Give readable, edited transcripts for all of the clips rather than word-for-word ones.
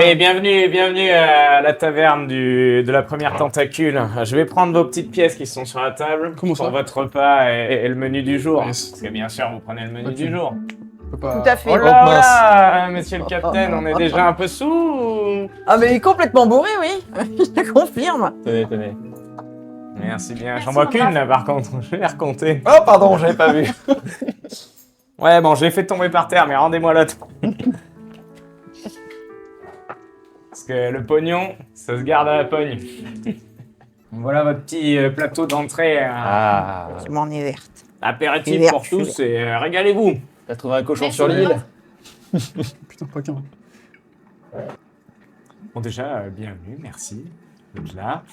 Et bienvenue à la taverne de la première tentacule. Je vais prendre vos petites pièces qui sont sur la table Comment ça pour votre repas et le menu du jour. Yes. Parce que bien sûr, vous prenez le menu Ok. du jour. On peut pas... Tout à fait. Oh Hop, là mince. là, monsieur le capitaine, on est déjà un peu sous. Ah mais il est complètement bourré, oui. Je confirme. Tenez. Merci bien. J'en vois qu'une là par contre, je vais les recompter. Oh pardon, j'avais pas vu. Ouais bon, je l'ai fait tomber par terre, mais rendez-moi l'autre. Parce que le pognon, ça se garde à la pogne. Voilà votre petit plateau d'entrée. Je m'en ai verte. Apéritif Et pour vert, tous et régalez-vous. T'as trouvé un cochon sur l'île? Putain, pas qu'un. Bon déjà, bienvenue, merci d'être là.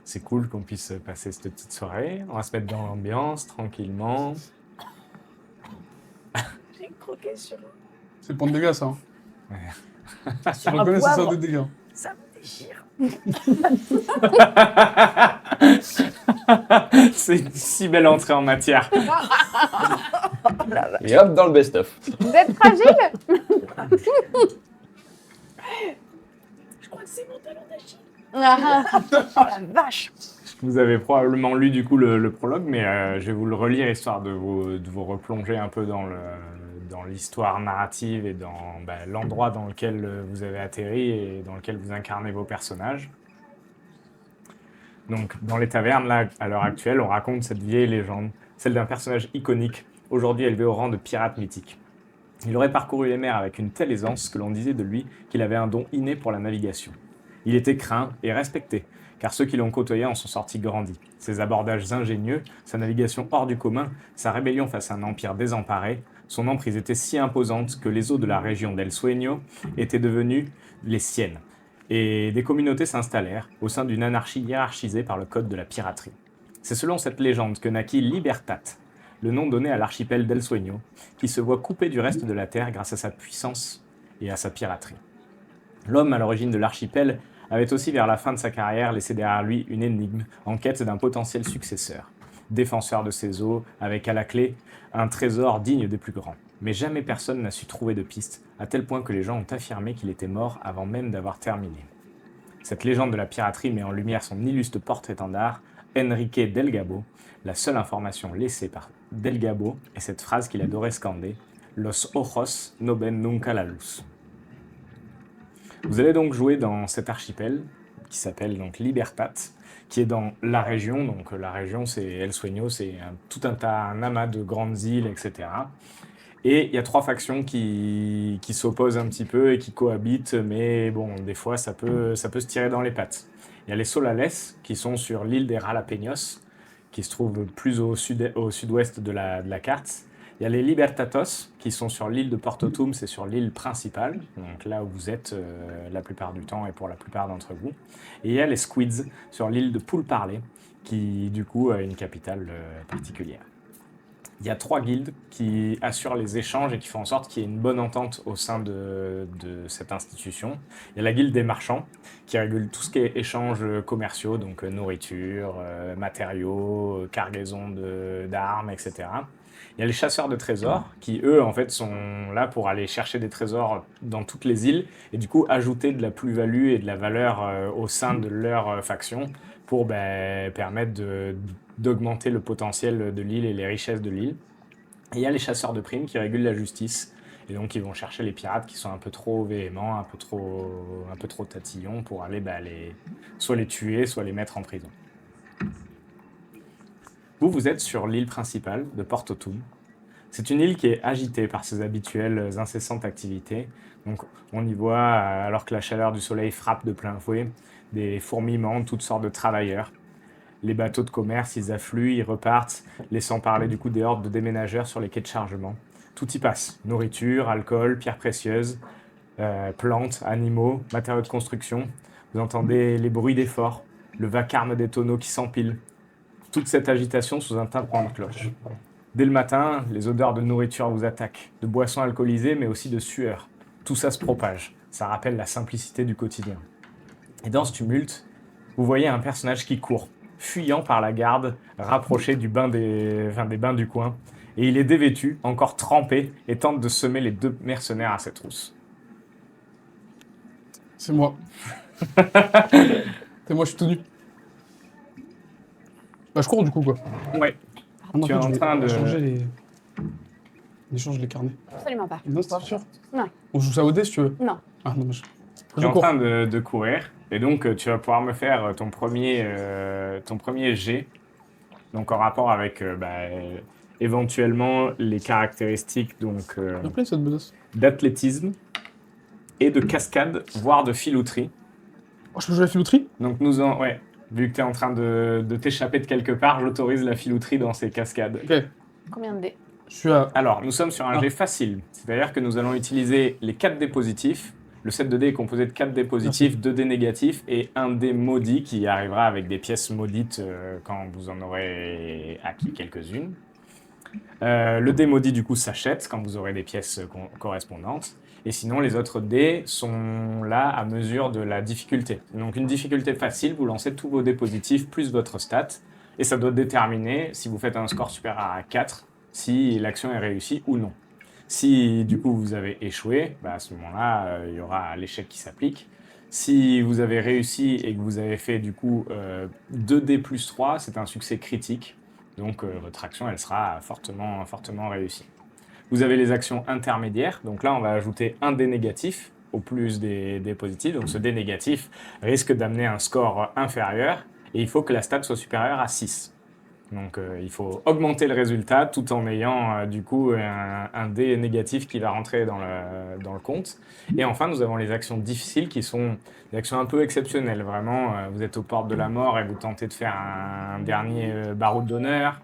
C'est cool qu'on puisse passer cette petite soirée. On va se mettre dans l'ambiance, tranquillement. J'ai croqué sur C'est le point de dégâts, ça. Hein. sur On un reconnaît, c'est ça poivre. des dégâts. Ça me déchire. C'est une si belle entrée en matière. Et hop, dans le best-of. Vous êtes fragile? Je crois que c'est mon talon d'Achille. Ah, Oh la vache. Vous avez probablement lu du coup le prologue, mais je vais vous le relire histoire de vous replonger un peu dans l'histoire narrative et dans l'endroit dans lequel vous avez atterri et dans lequel vous incarnez vos personnages. Donc, dans les tavernes, là, à l'heure actuelle, on raconte cette vieille légende, celle d'un personnage iconique, aujourd'hui élevé au rang de pirate mythique. Il aurait parcouru les mers avec une telle aisance que l'on disait de lui qu'il avait un don inné pour la navigation. Il était craint et respecté, car ceux qui l'ont côtoyé en sont sortis grandis. Ses abordages ingénieux, sa navigation hors du commun, sa rébellion face à un empire désemparé, son emprise était si imposante que les eaux de la région d'El Sueño étaient devenues les siennes. Et des communautés s'installèrent au sein d'une anarchie hiérarchisée par le code de la piraterie. C'est selon cette légende que naquit Libertat, le nom donné à l'archipel d'El Sueño, qui se voit coupé du reste de la Terre grâce à sa puissance et à sa piraterie. L'homme à l'origine de l'archipel avait aussi vers la fin de sa carrière laissé derrière lui une énigme en quête d'un potentiel successeur, défenseur de ses eaux, avec à la clé un trésor digne des plus grands. Mais jamais personne n'a su trouver de piste, à tel point que les gens ont affirmé qu'il était mort avant même d'avoir terminé. Cette légende de la piraterie met en lumière son illustre porte-étendard, Enrique Delgado. La seule information laissée par Delgado est cette phrase qu'il adorait scander, « Los ojos no ven nunca la luz ». Vous allez donc jouer dans cet archipel, qui s'appelle donc Libertat, qui est dans la région. Donc la région, c'est El Sueño, c'est tout un amas de grandes îles, etc. Et il y a trois factions qui s'opposent un petit peu et qui cohabitent, mais bon, des fois, ça peut se tirer dans les pattes. Il y a les Solales, qui sont sur l'île des Jalapeños, qui se trouve plus au sud-ouest de la carte. Il y a les Libertatos, qui sont sur l'île de Portotum, c'est sur l'île principale, donc là où vous êtes la plupart du temps et pour la plupart d'entre vous. Et il y a les Squids, sur l'île de Poulparlé, qui du coup a une capitale particulière. Il y a trois guildes qui assurent les échanges et qui font en sorte qu'il y ait une bonne entente au sein de cette institution. Il y a la guilde des marchands qui régule tout ce qui est échanges commerciaux, donc nourriture, matériaux, cargaison d'armes, etc. Il y a les chasseurs de trésors qui, eux, en fait, sont là pour aller chercher des trésors dans toutes les îles et du coup ajouter de la plus-value et de la valeur au sein de leur faction pour permettre d'augmenter le potentiel de l'île et les richesses de l'île. Et il y a les chasseurs de primes qui régulent la justice. Et donc, ils vont chercher les pirates qui sont un peu trop véhéments, un peu trop tatillons pour aller soit les tuer, soit les mettre en prison. Vous êtes sur l'île principale de Portotum. C'est une île qui est agitée par ses habituelles incessantes activités. Donc, on y voit, alors que la chaleur du soleil frappe de plein fouet, des fourmillements, toutes sortes de travailleurs. Les bateaux de commerce, ils affluent, ils repartent, laissant parler du coup des hordes de déménageurs sur les quais de chargement. Tout y passe. Nourriture, alcool, pierres précieuses, plantes, animaux, matériaux de construction. Vous entendez les bruits des forts, le vacarme des tonneaux qui s'empilent. Toute cette agitation sous un tintement de cloche. Dès le matin, les odeurs de nourriture vous attaquent, de boissons alcoolisées, mais aussi de sueur. Tout ça se propage. Ça rappelle la simplicité du quotidien. Et dans ce tumulte, vous voyez un personnage qui court, fuyant par la garde, rapproché des bains du coin. Et il est dévêtu, encore trempé, et tente de semer les deux mercenaires à ses trousses. C'est moi. C'est moi, je suis tout nu. Bah, je cours du coup, quoi. Ouais. Ah, non, Tu es en je vais train de- changer les... J'échange les carnets. Absolument pas. Non, c'est sûr. Non. On joue ça au dé si tu veux. Non. Ah, dommage. Tu es Je en cours. train de courir, et donc tu vas pouvoir me faire ton premier jet, donc en rapport avec éventuellement les caractéristiques donc, Il y a plein de cette besace. d'athlétisme et de cascade, voire de filouterie. Oh, je peux jouer à la filouterie? Donc ouais, vu que tu es en train de t'échapper de quelque part, j'autorise la filouterie dans ces cascades. Ok. Combien de dés? Je suis à... Alors, nous sommes sur un Ah. jet facile, c'est-à-dire que nous allons utiliser les 4 dés positifs. Le set de dés est composé de 4 dés positifs, 2 dés négatifs et un dé maudit qui arrivera avec des pièces maudites quand vous en aurez acquis quelques-unes. Le dé maudit, du coup, s'achète quand vous aurez des pièces correspondantes. Et sinon, les autres dés sont là à mesure de la difficulté. Donc, une difficulté facile, vous lancez tous vos dés positifs plus votre stat. Et ça doit déterminer, si vous faites un score supérieur à 4, si l'action est réussie ou non. Si du coup vous avez échoué, à ce moment-là, il y aura l'échec qui s'applique. Si vous avez réussi et que vous avez fait du coup 2D plus 3, c'est un succès critique. Donc votre action, elle sera fortement, fortement réussie. Vous avez les actions intermédiaires. Donc là, on va ajouter un dé négatif au plus des positifs. Donc ce dé négatif risque d'amener un score inférieur. Et il faut que la stat soit supérieure à 6. Donc il faut augmenter le résultat tout en ayant du coup un dé négatif qui va rentrer dans le compte. Et enfin, nous avons les actions difficiles qui sont des actions un peu exceptionnelles. Vraiment, vous êtes aux portes de la mort et vous tentez de faire un dernier baroud d'honneur.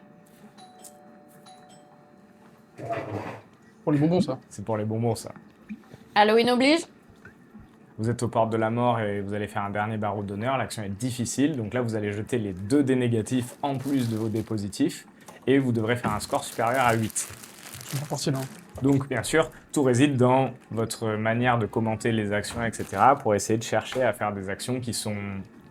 Pour les bonbons, ça. C'est pour les bonbons, ça. Halloween oblige. Vous êtes aux portes de la mort et vous allez faire un dernier baroud d'honneur. L'action est difficile, donc là vous allez jeter les 2 dés négatifs en plus de vos dés positifs et vous devrez faire un score supérieur à 8. Je suis pas parti là. Donc bien sûr, tout réside dans votre manière de commenter les actions, etc. pour essayer de chercher à faire des actions qui sont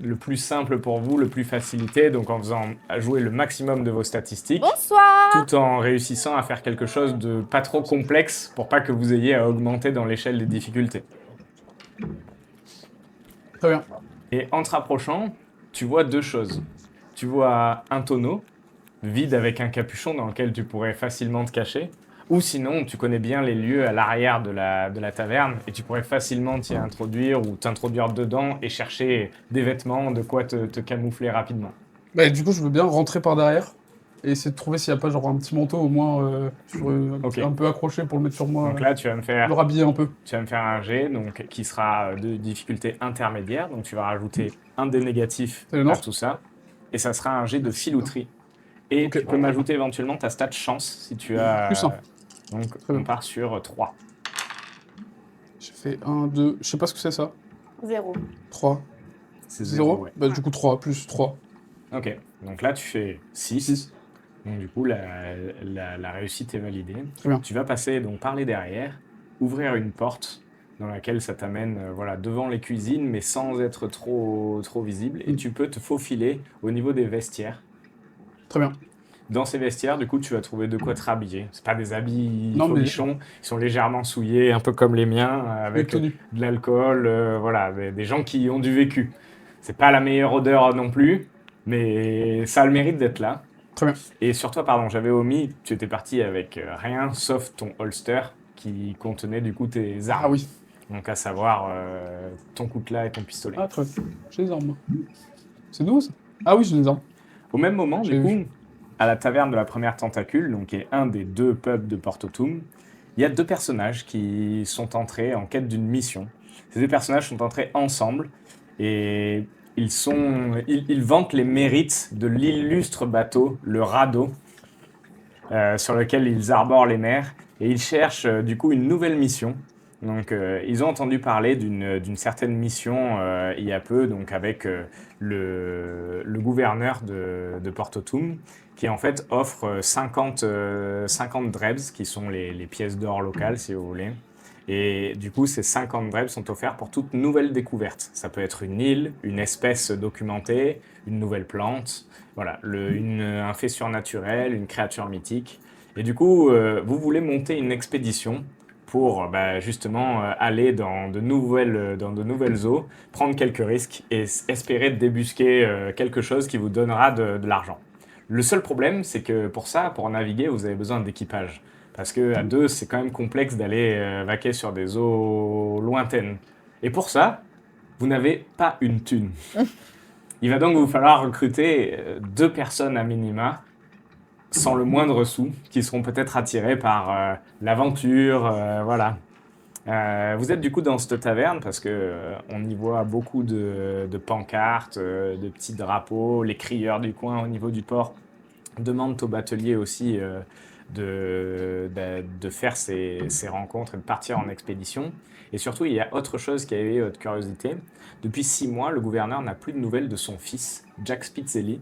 le plus simples pour vous, le plus facilité, donc en faisant jouer le maximum de vos statistiques, Bonsoir. tout en réussissant à faire quelque chose de pas trop complexe pour pas que vous ayez à augmenter dans l'échelle des difficultés. Très bien. Et en te rapprochant, tu vois 2 choses. Tu vois un tonneau vide avec un capuchon dans lequel tu pourrais facilement te cacher. Ou sinon, tu connais bien les lieux à l'arrière de la taverne et tu pourrais facilement t'y introduire ou t'introduire dedans et chercher des vêtements, de quoi te camoufler rapidement. Bah, du coup, je veux bien rentrer par derrière et essayer de trouver s'il n'y a pas genre un petit manteau au moins Ok. un peu accroché pour le mettre sur moi. Donc là, tu vas me faire Le rhabiller un peu. un jet donc, qui sera de difficulté intermédiaire. Donc tu vas rajouter un dé négatif C'est le nord. à tout ça. Et ça sera un jet de filouterie. Et Ok. tu peux m'ajouter éventuellement ta stat chance si tu as... Plus un. Donc Très bien. on part sur 3. J'ai fait 1, 2, je sais pas ce que c'est ça. 0. 3, C'est 0. ouais. Bah, du coup, 3 plus 3. Ok, donc là tu fais 6. 6. Donc du coup la réussite est validée. Très bien. Tu vas passer donc par les derrière, ouvrir une porte dans laquelle ça t'amène devant les cuisines mais sans être trop visible. Et tu peux te faufiler au niveau des vestiaires. Très bien. Dans ces vestiaires, du coup, tu vas trouver de quoi te rhabiller. C'est pas des habits Non, mais- folichons, ils sont légèrement souillés, un peu comme les miens, avec tenue. de l'alcool, des gens qui ont du vécu. C'est pas la meilleure odeur non plus, mais ça a le mérite d'être là. Très bien. Et sur toi, pardon, j'avais omis, tu étais parti avec rien sauf ton holster qui contenait du coup tes armes. Ah oui. Donc à savoir ton coutelas et ton pistolet. Ah, très bien. J'ai des armes, moi. C'est nouveau, ça? Ah oui, j'ai des armes. Au même moment, J'ai du coup, vu. à la taverne de la première tentacule, donc qui est un des 2 pubs de Portotum, il y a 2 personnages qui sont entrés en quête d'une mission. Ces 2 personnages sont entrés ensemble et ils vantent les mérites de l'illustre bateau, le radeau, sur lequel ils arborent les mers et ils cherchent du coup une nouvelle mission. Donc, ils ont entendu parler d'une certaine mission il y a peu, donc avec le gouverneur de Portotum, qui en fait offre 50 drebs, qui sont les pièces d'or locales, si vous voulez. Et du coup, ces 50 drebs sont offerts pour toute nouvelle découverte. Ça peut être une île, une espèce documentée, une nouvelle plante, voilà, un fait surnaturel, une créature mythique. Et du coup, vous voulez monter une expédition pour justement aller dans de nouvelles eaux, prendre quelques risques et espérer débusquer quelque chose qui vous donnera de l'argent. Le seul problème, c'est que pour naviguer, vous avez besoin d'équipage. Parce que à deux, c'est quand même complexe d'aller vaquer sur des eaux lointaines. Et pour ça, vous n'avez pas une thune. Il va donc vous falloir recruter 2 personnes à minima, sans le moindre sou, qui seront peut-être attirés par l'aventure, voilà. Vous êtes du coup dans cette taverne parce que on y voit beaucoup de pancartes, de petits drapeaux. Les crieurs du coin au niveau du port demandent aux bateliers aussi de faire ces rencontres et de partir en expédition. Et surtout, il y a autre chose qui a éveillé votre curiosité. Depuis 6 mois, le gouverneur n'a plus de nouvelles de son fils, Jack Spitzelli,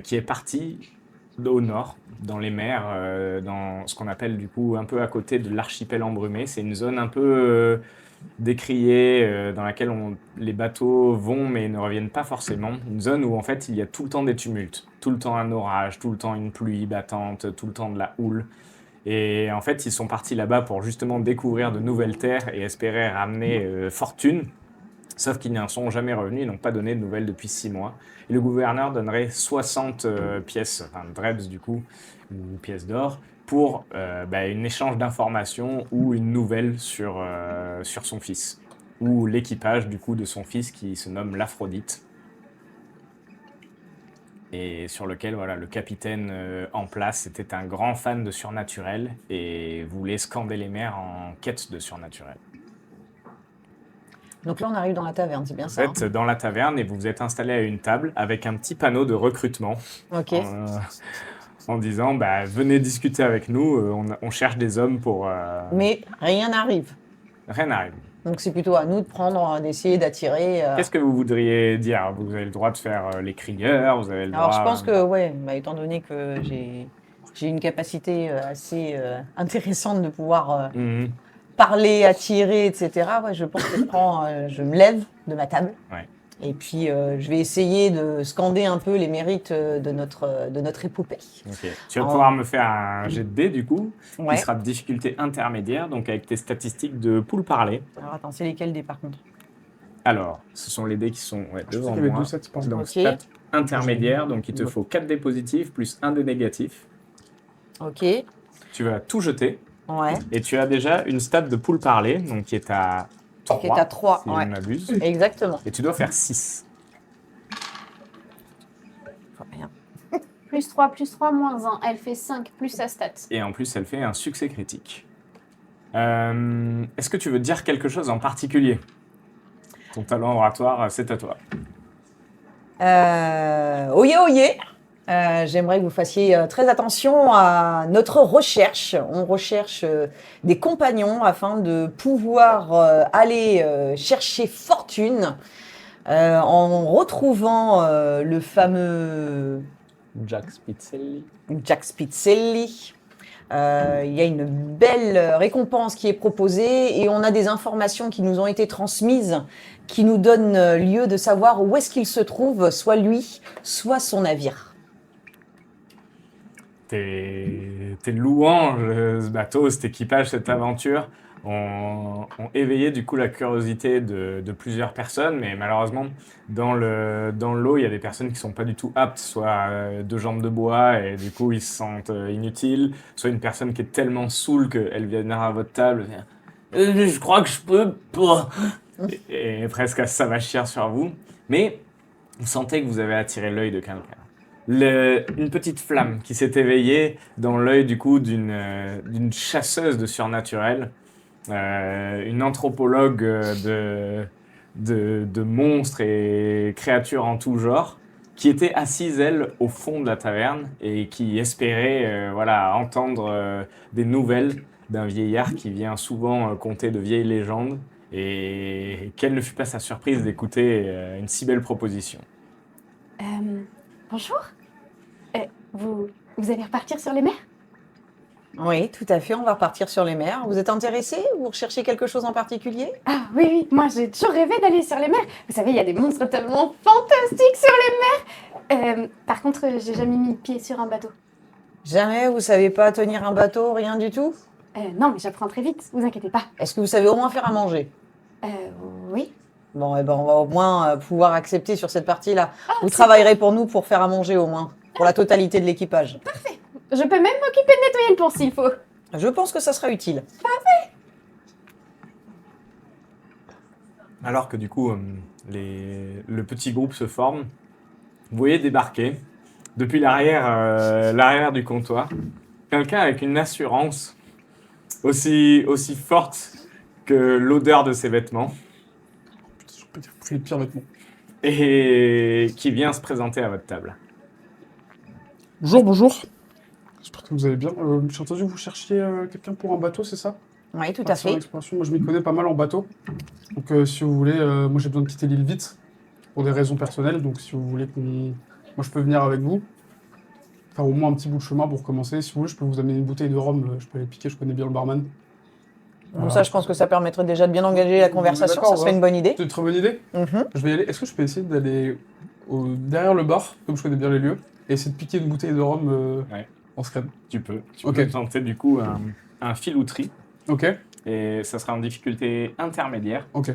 qui est parti au nord, dans les mers, dans ce qu'on appelle du coup un peu à côté de l'archipel embrumé. C'est une zone un peu décriée, dans laquelle les bateaux vont mais ne reviennent pas forcément. Une zone où en fait il y a tout le temps des tumultes, tout le temps un orage, tout le temps une pluie battante, tout le temps de la houle. Et en fait ils sont partis là-bas pour justement découvrir de nouvelles terres et espérer ramener fortune. Sauf qu'ils n'en sont jamais revenus, ils n'ont pas donné de nouvelles depuis 6 mois. Et le gouverneur donnerait 60 pièces, enfin drebs du coup, ou pièces d'or, pour un échange d'informations ou une nouvelle sur son fils. Ou l'équipage du coup de son fils qui se nomme l'Aphrodite. Et sur lequel voilà, le capitaine en place était un grand fan de surnaturel et voulait scander les mers en quête de surnaturel. Donc là, on arrive dans la taverne, c'est bien Vous ça. êtes dans la taverne et vous vous êtes installé à une table avec un petit panneau de recrutement Ok. en disant venez discuter avec nous, on cherche des hommes pour... Mais rien n'arrive. Rien n'arrive. Donc c'est plutôt à nous de prendre, d'essayer d'attirer. Qu'est-ce que vous voudriez dire? Vous avez le droit de faire les crieurs, vous avez le Alors droit... je pense que, ouais, étant donné que j'ai une capacité assez intéressante de pouvoir Mhm. parler, attirer, etc., ouais, je pense que je me lève de ma table. Ouais. Et puis je vais essayer de scander un peu les mérites de notre épopée. Ok. Tu vas pouvoir me faire un jet de dés du coup, Ouais. qui sera de difficulté intermédiaire, donc avec tes statistiques de poule parlée. Alors attends, c'est lesquels des par contre? Alors, ce sont les dés qui sont Je devant sais qu'il y avait moi. 2 sets, pardon. Donc, Ok. stat intermédiaire, donc il te faut 4 dés positifs plus 1 dé négatif. Ok. Tu vas tout jeter. Ouais. Et tu as déjà une stat de poule parlée, donc qui est à 3, Qui est à 3, si ouais. je ne m'abuse. Exactement. Et tu dois faire 6. Rien. Plus 3, moins 1. Elle fait 5, plus sa stat. Et en plus, elle fait un succès critique. Est-ce que tu veux dire quelque chose en particulier? Ton talent oratoire, c'est à toi. Oyez, oyez. J'aimerais que vous fassiez très attention à notre recherche. On recherche des compagnons afin de pouvoir aller chercher fortune en retrouvant le fameux Jack Spitzelli. Jack Spitzelli. Il y a une belle récompense qui est proposée et on a des informations qui nous ont été transmises qui nous donnent lieu de savoir où est-ce qu'il se trouve, soit lui, soit son navire. Tes louanges, ce bateau, cet équipage, cette aventure ont éveillé du coup la curiosité de plusieurs personnes, mais malheureusement dans l'eau il y a des personnes qui sont pas du tout aptes, soit 2 jambes de bois et du coup ils se sentent inutiles, soit une personne qui est tellement saoule qu'elle vient à votre table, je crois que je peux pas, et presque à s'avachir sur vous, mais vous sentez que vous avez attiré l'œil de quelqu'un. Une petite flamme qui s'est éveillée dans l'œil du coup d'une chasseuse de surnaturel, une anthropologue de monstres et créatures en tout genre, qui était assise elle au fond de la taverne et qui espérait entendre des nouvelles d'un vieillard qui vient souvent conter de vieilles légendes, et quelle ne fut pas sa surprise d'écouter une si belle proposition. Bonjour. Vous allez repartir sur les mers? Oui, tout à fait, on va repartir sur les mers. Vous êtes intéressé? Vous recherchez quelque chose en particulier? Ah oui, moi j'ai toujours rêvé d'aller sur les mers. Vous savez, il y a des monstres tellement fantastiques sur les mers. Par contre, j'ai jamais mis le pied sur un bateau. Jamais, vous savez pas tenir un bateau, rien du tout? Non, mais j'apprends très vite, vous inquiétez pas. Est-ce que vous savez au moins faire à manger? Euh, oui. Bon, eh ben, on va au moins pouvoir accepter sur cette partie-là. Vous c'est travaillerez pour nous pour faire à manger au moins, pour la totalité de l'équipage. Je peux même m'occuper de nettoyer le pont s'il faut. Je pense que ça sera utile. Alors que du coup, le petit groupe se forme, vous voyez débarquer, depuis l'arrière du comptoir, quelqu'un avec une assurance aussi forte que l'odeur de ses vêtements, Putain, j'ai pris les pires vêtements. et qui vient se présenter à votre table. Bonjour, bonjour. J'espère que vous allez bien. J'ai entendu que vous cherchiez quelqu'un pour un bateau, c'est ça? Oui, tout à Partir en fait. exploration. Moi, je m'y connais pas mal en bateau. Donc, si vous voulez, moi, j'ai besoin de quitter l'île vite pour des raisons personnelles. Donc, si vous voulez moi, je peux venir avec vous. Faire au moins un petit bout de chemin pour commencer. Si vous voulez, je peux vous amener une bouteille de rhum. Je peux aller piquer, je connais bien le barman. Donc ça, je pense que ça permettrait déjà de bien engager la conversation. D'accord, Ça serait ouais. une bonne idée. C'est une très bonne idée. Mhm. Je vais y aller. Est-ce que je peux essayer d'aller derrière le bar, comme je connais bien les lieux, et essayer de piquer une bouteille de rhum Ouais. en scred? Tu peux Ok. tenter du coup un filouterie, Ok, et ça sera en difficulté intermédiaire. ok.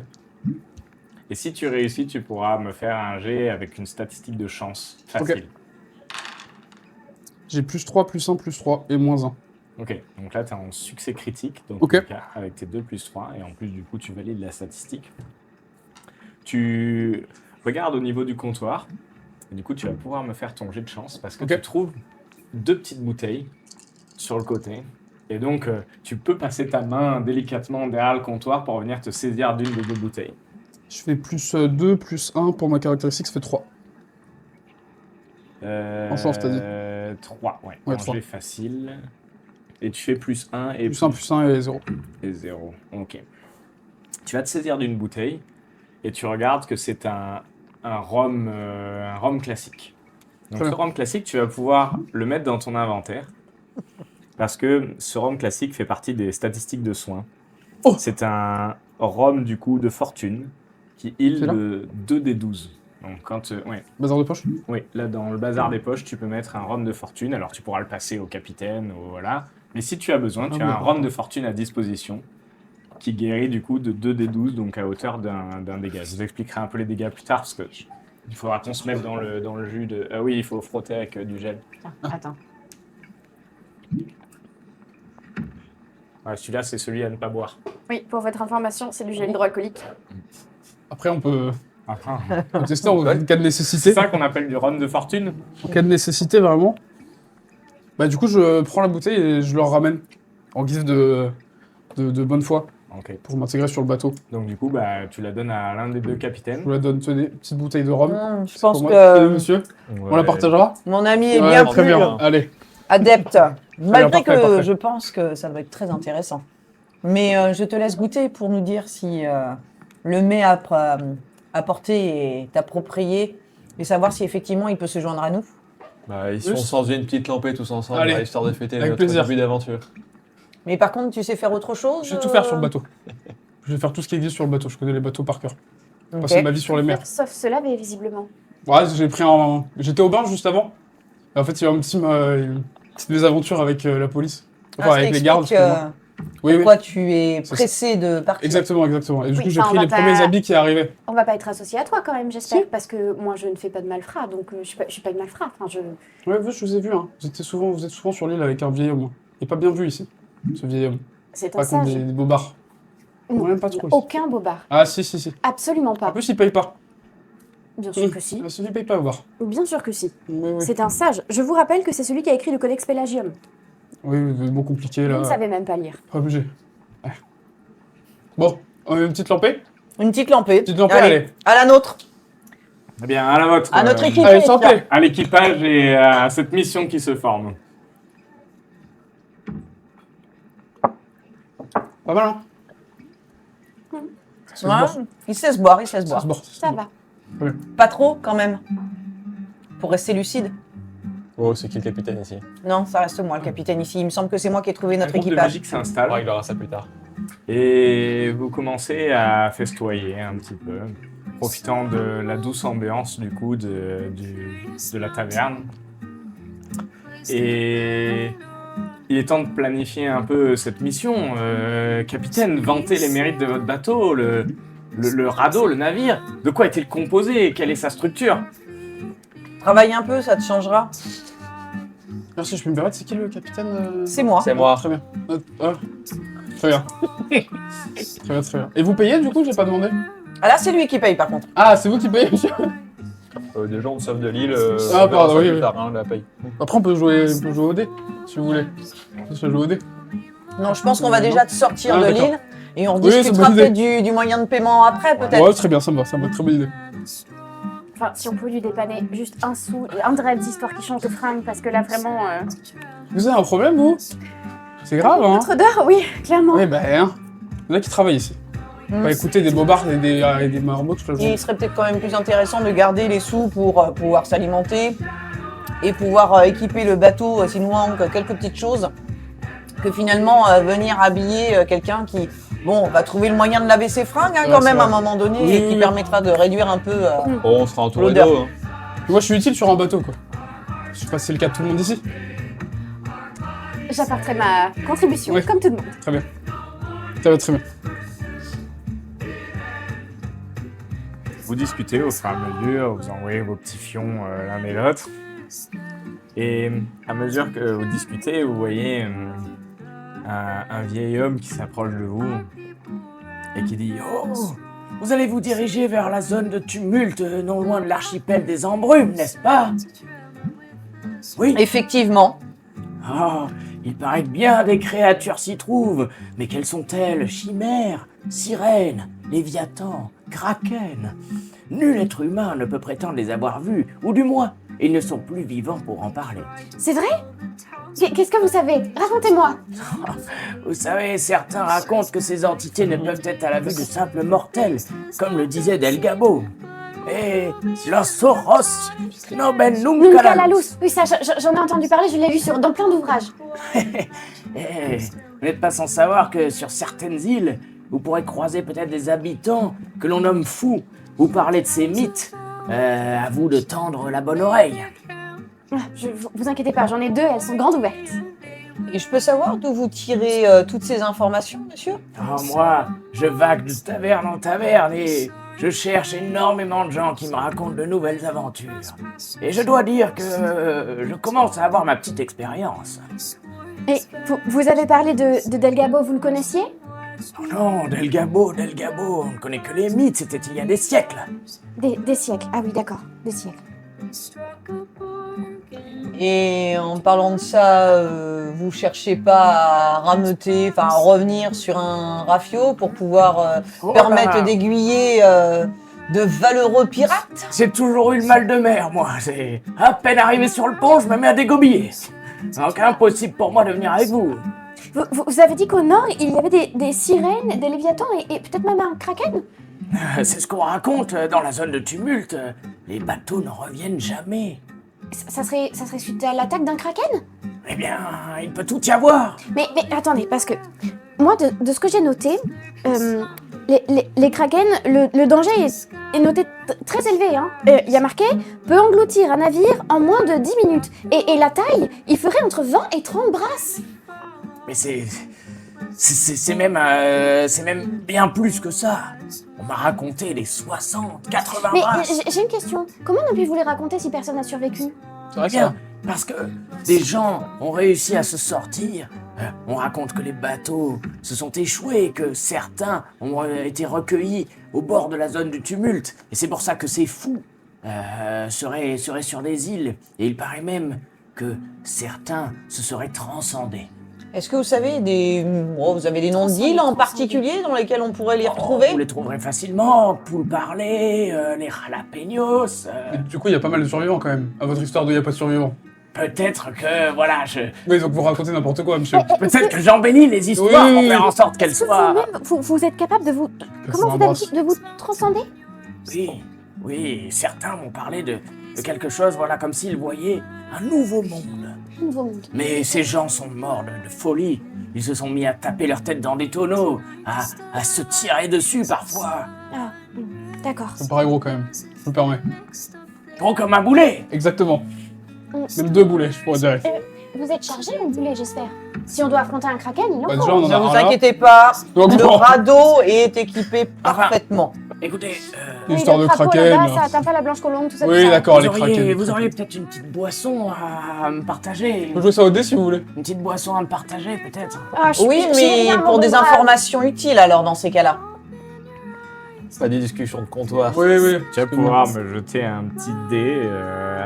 Et si tu réussis, tu pourras me faire un jet avec une statistique de chance facile. J'ai +3, +1, +3 et -1. Ok, donc là tu es en succès critique, dans Ok. tous les cas, avec tes 2 + 3, et en plus du coup tu valides la statistique. Tu regardes au niveau du comptoir, et du coup tu vas pouvoir me faire ton jet de chance, parce que Ok. tu trouves 2 petites bouteilles sur le côté, et donc tu peux passer ta main délicatement derrière le comptoir pour venir te saisir d'une des 2 bouteilles. Je fais +2, +1 pour ma caractéristique, ça fait 3. En chance, t'as dit 3, ouais. Ouais, Un 3. jet facile. Et tu fais +1 et +1, +1 et 0. et 0. Ok. Tu vas te saisir d'une bouteille et tu regardes que c'est un rhum classique. Donc Très ce bien. rhum classique, tu vas pouvoir le mettre dans ton inventaire parce que ce rhum classique fait partie des statistiques de soins. Oh. C'est un rhum du coup de fortune qui heal C'est là de 2d12. Donc quand ouais. Bazar de poche? Oui, là dans le bazar des poches, tu peux mettre un rhum de fortune. Alors tu pourras le passer au capitaine, voilà. Mais si tu as besoin, tu Ah as oui, un d'accord. rhum de fortune à disposition qui guérit du coup de 2d12, donc à hauteur d'un dégât. Je vous expliquerai un peu les dégâts plus tard parce que il faudra qu'on se mette dans le jus de. Ah oui, il faut frotter avec du gel. Attends. Ouais, celui-là, c'est celui à ne pas boire. Oui, pour votre information, c'est du gel hydroalcoolique. Après, on peut Ah, ah. tester en cas de C'est nécessité. ça qu'on appelle du rhum de fortune. En cas de nécessité, vraiment. Bah, du coup, je prends la bouteille et je leur ramène en guise de bonne foi Ok. pour m'intégrer sur le bateau. Donc du coup, bah, tu la donnes à l'un des 2 Je capitaines. vous la donne, tenez, petite bouteille de rhum. Je C'est pense pour moi. que Tenez, monsieur, on la partagera. mon ami est Ouais, bien très plus bien. Allez. adepte. Malgré parfait, que parfait. je pense que ça doit être très intéressant. Mais je te laisse goûter pour nous dire si le mets apporté est approprié et savoir si effectivement il peut se joindre à nous. Bah, si Oui. on s'en faisait une petite lampée tous ensemble, Allez. histoire de fêter Avec notre plaisir. début d'aventure. Mais par contre, tu sais faire autre chose? Je vais tout faire sur le bateau. Je vais faire tout ce qui existe sur le bateau. Je connais les bateaux par cœur. Ok. Passer ma vie sur les mers. Sauf se laver, visiblement. Ouais, j'étais au bain juste avant. Et en fait, il y a eu une petite mésaventure avec la police. Enfin, Ah, ça avec les gardes. explique, excuse-moi. Oui, oui. pourquoi tu es C'est pressé de partir. Exactement, exactement. Et du Oui, coup, j'ai enfin, pris on les va premiers pas- habits qui arrivaient. On va pas être associé à toi quand même, j'espère, Si. parce que moi je ne fais pas de malfrats, donc je suis pas une malfrat. Enfin, Ouais, je vous ai vu. Hein. Vous êtes souvent sur l'île avec un vieil homme. Il est pas bien vu ici, ce vieil homme. c'est un Pas contre sage. des bobards. Non, On l'aime pas trop. ici. aucun bobard. Ah, si. Absolument En pas. plus, il paye pas. Bien sûr que si. Ah, si, il paye pas, bobard. Bien sûr que si. Oui, oui. C'est un sage. Je vous rappelle que c'est celui qui a écrit le Codex Pélagium. Oui, bon compliqué Vous là. ne savez même pas lire. Pas obligé. Ouais. Bon, on a une petite lampée. Une petite lampée. Petite lampée, allez. À la nôtre. Eh bien, à la vôtre. À notre équipe. Allez, santé. À l'équipage et à cette mission qui se forme. Pas mal, hein. Ça se Ouais, boire. il sait se boire, il sait se Ça boire. se boire. Ça va. Pas trop, quand même. Pour rester lucide. Oh, c'est qui le capitaine ici? Non, ça reste moi, le capitaine ici. Il me semble que c'est moi qui ai trouvé Un notre groupe de équipage. magiques On s'installe réglera ça plus tard. et vous commencez à festoyer un petit peu, profitant de la douce ambiance du coup de la taverne. Et il est temps de planifier un peu cette mission. Capitaine, vantez les mérites de votre bateau, le radeau, le navire. De quoi est-il composé? Quelle est sa structure? Travaille un peu, ça te changera. Merci, je peux me permettre, c'est qui le capitaine C'est moi. C'est moi. Très bien. Très bien. Très bien, très bien. Et vous payez du coup, j'ai pas demandé. Ah là, c'est lui qui paye par contre. Ah, c'est vous qui payez, monsieur. Déjà, on sauve de l'île. Ah, pardon, oui, plus oui. tard, hein, la paye. Après, on peut jouer au dé, si vous voulez. On peut jouer au dé. Non, je pense qu'on va déjà te sortir Ah, de d'accord. l'île et on Oui, c'est discutera bonne peut-être du moyen de paiement après, peut-être. Ouais, très bien, ça me va, très bonne idée. Enfin, si on peut lui dépanner juste un sou et un dread histoire qu'il change de fringue, parce que là, vraiment... Vous avez un problème, vous? C'est grave, hein? Notre odeur, oui, clairement. Eh ben, hein. Il y en a qui travaillent ici. Mm. Pas écouter des bobards et des marmots toute la Et journée. il serait peut-être quand même plus intéressant de garder les sous pour pouvoir s'alimenter et pouvoir équiper le bateau s'il nous manque quelques petites choses que finalement venir habiller quelqu'un qui, bon, va trouver le moyen de laver ses fringues hein, Ouais, quand c'est même à un vrai. moment donné Oui, et qui oui. permettra de réduire un peu. Oh, on sera entouré L'odeur. d'eau. Hein. Puis moi, je suis utile sur un bateau, quoi. Je sais pas si c'est le cas de tout le monde ici. J'apporterai ma contribution, Ouais. comme tout le monde. Très bien. Ça va très bien. Vous discutez au fur et à mesure, vous envoyez vos petits fions l'un et l'autre. Et à mesure que vous discutez, vous voyez un vieil homme qui s'approche de vous et qui dit « Oh, vous allez vous diriger vers la zone de tumulte non loin de l'archipel des Embrumes, n'est-ce pas ?» Oui. Effectivement. Oh, il paraît que bien des créatures s'y trouvent, mais quelles sont-elles? Chimères, sirènes, léviathans, kraken. Nul être humain ne peut prétendre les avoir vus, ou du moins, ils ne sont plus vivants pour en parler. C'est vrai? Qu'est-ce que vous savez? Racontez-moi. Vous savez, certains racontent que ces entités ne peuvent être à la vue de simples mortels, comme le disait Del Gabo. Et Los Oros Noben Nunca Nunca la luz. Oui, ça, j'en ai entendu parler, je l'ai lu dans plein d'ouvrages. Eh, vous n'êtes pas sans savoir que sur certaines îles, vous pourrez croiser peut-être des habitants que l'on nomme fous, ou parler de ces mythes. À vous de tendre la bonne oreille. Ah, vous inquiétez pas, j'en ai deux, elles sont grandes ouvertes. Et je peux savoir d'où vous tirez toutes ces informations, monsieur? Oh, moi, je vague de taverne en taverne et je cherche énormément de gens qui me racontent de nouvelles aventures. Et je dois dire que je commence à avoir ma petite expérience. Et vous avez parlé de Del Gabo, vous le connaissiez? Oh non, Del Gabo, on ne connaît que les mythes, c'était il y a des siècles. Des siècles, ah oui, d'accord, des siècles. Et en parlant de ça, vous cherchez pas à rameuter, enfin à revenir sur un rafio pour pouvoir Oh permettre là. d'aiguiller de valeureux pirates? J'ai toujours eu le mal de mer, moi. C'est à peine arrivé sur le pont, je me mets à dégobiller. Donc impossible pour moi de venir avec vous. Vous avez dit qu'au nord, il y avait des sirènes, des léviathans et peut-être même un kraken? C'est ce qu'on raconte dans la zone de tumulte. Les bateaux ne reviennent jamais. Ça serait suite à l'attaque d'un kraken? Eh bien, il peut tout y avoir. Mais attendez, parce que moi, de ce que j'ai noté, les kraken, le danger est noté très élevé. Hein. Il y a marqué « peut engloutir un navire en moins de 10 minutes ». Et la taille, il ferait entre 20 et 30 brasses. Mais c'est même bien plus que ça. On m'a raconté les 60, 80 Mais brasses. j'ai une question. Comment on a pu vous les raconter si personne n'a survécu? C'est vrai Eh bien, parce que des gens ont réussi à se sortir. On raconte que les bateaux se sont échoués, que certains ont été recueillis au bord de la zone du tumulte. Et c'est pour ça que ces fous seraient sur des îles. Et il paraît même que certains se seraient transcendés. Est-ce que vous savez vous avez des noms d'îles en particulier dans lesquels on pourrait les retrouver? Vous les trouverez facilement. Poulparler, les jalapeños. Mais du coup, il y a pas mal de survivants quand même. À votre histoire d'où il n'y a pas de survivants. Peut-être que, voilà, Oui, donc vous racontez n'importe quoi, monsieur. peut-être que j'embellis les histoires Oui, pour oui, faire oui. en sorte qu'elles Est-ce que soient... vous-même, vous êtes capable de vous... Comment vous avez dit? De vous transcender? Oui, certains m'ont parlé de quelque chose, voilà, comme s'ils voyaient un nouveau monde. Un nouveau monde. Mais ces gens sont morts de folie. Ils se sont mis à taper leur tête dans des tonneaux, à se tirer dessus parfois. Ah, d'accord. Ça me paraît gros quand même. Je me permets. Gros comme un boulet. Exactement. Mm. Même 2 boulets, je pourrais dire. vous êtes chargé, mon boulet, j'espère. Si on doit affronter un kraken, il en Bah, faut. déjà, on en Ne a vous un là. inquiétez pas, Donc, le bon. radeau est équipé parfaitement. Écoutez, Oui, Histoire le de crapaud kraken. là-bas, là. ça atteint pas la blanche colombe, tout ça. Oui, tout ça. d'accord, vous les auriez, kraken. vous auriez peut-être une petite boisson à me partager. On peut jouer ça au dé si vous voulez. Une petite boisson à me partager, peut-être. Ah, Oui, je suis mais bien, pour mon des brave. informations utiles alors dans ces cas-là. Pas des discussions de comptoir. Oui, oui. Tu vas pouvoir me jeter un petit dé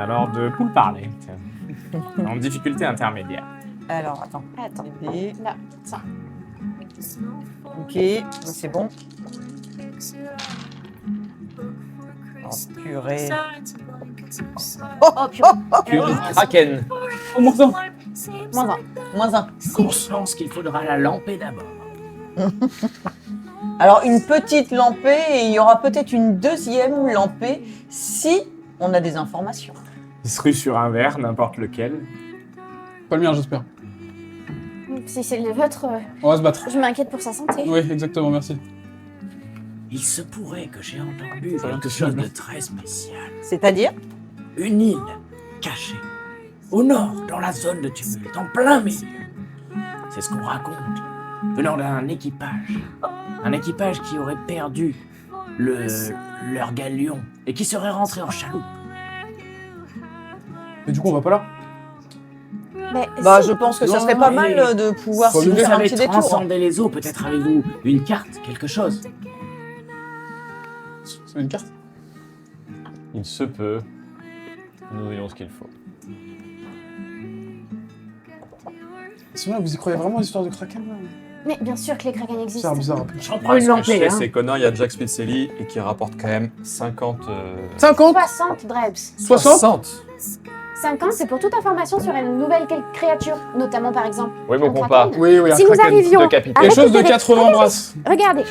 alors de poule parler. Tiens. En difficulté intermédiaire. Alors, attends. Attends, Des- là, ça. Ok, c'est bon. Oh, purée. Oh, purée. Kraken. Au moins ça. Moins un. Moins un. Je pense qu'il faudra la lamper d'abord. Alors, une petite lampée et il y aura peut-être une deuxième lampée si on a des informations. Il se rue sur un verre, n'importe lequel. Pas le mien, j'espère. Si c'est le vôtre, On va se battre. je m'inquiète pour sa santé. Oui, exactement, merci. Il se pourrait que j'ai entendu Ça va quelque être chose possible. de très spécial. C'est-à-dire? Une île cachée, au nord, dans la zone de tumulte, en plein milieu. C'est ce qu'on raconte, venant d'un équipage. Un équipage qui aurait perdu leur galion et qui serait rentré en chaloupe. Et du coup, on va pas là. Mais Bah, si. je pense que ça Non, serait pas mais- mal de pouvoir Faut se Si vous lui faire un savez petit détour. transcender les eaux, peut-être avez-vous une carte, quelque chose. C'est une carte. Il se peut. Nous ayons ce qu'il faut. C'est vrai, vous y croyez vraiment aux histoires de kraken là? Mais bien sûr que les kraken C'est existent. bizarre. J'en prends une Ce que je lampée, sais, hein. c'est qu'au nord, il y a Jack Spitzelli et qui rapporte quand même 50... 50 60 Drebs. 60 50, c'est pour toute information sur une nouvelle créature, notamment par exemple. Oui, mon un compas. kraken. Oui, oui, un Si nous kraken. arrivions de capitaine. à Quelque chose de récupérer- 80 brasses. Regardez,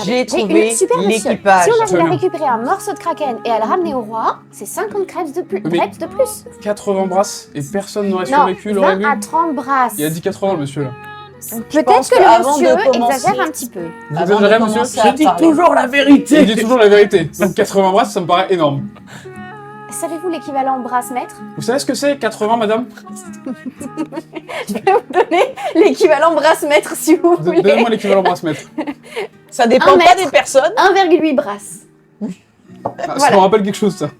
J'ai une trouvé super mission. l'équipage. Si on Très arrive à bien. récupérer un morceau de kraken et à le ramener au roi, c'est 50 crêpes de plus. Mais- Crêpes de plus. 80 brasses et personne n'aurait Non, survécu, l'aurait 20 vu. à 30 brasses. Il a dit 80 le monsieur là. pense Peut-être que qu'avant le de monsieur commencer- exagère un petit peu. Vous Avant de exagérez, monsieur? commencer à Je dis parler. toujours la Il vérité. dit toujours la vérité. Donc 80 brasses, ça me paraît énorme. Savez-vous l'équivalent brasse-mètre? Vous savez ce que c'est 80, madame? Je vais vous donner l'équivalent brasse-mètre si vous voulez. Donnez-moi l'équivalent brasse-mètre. Ça dépend Un pas mètre. des personnes. 1,8 brasses. Ah, ça Voilà. me rappelle quelque chose, ça.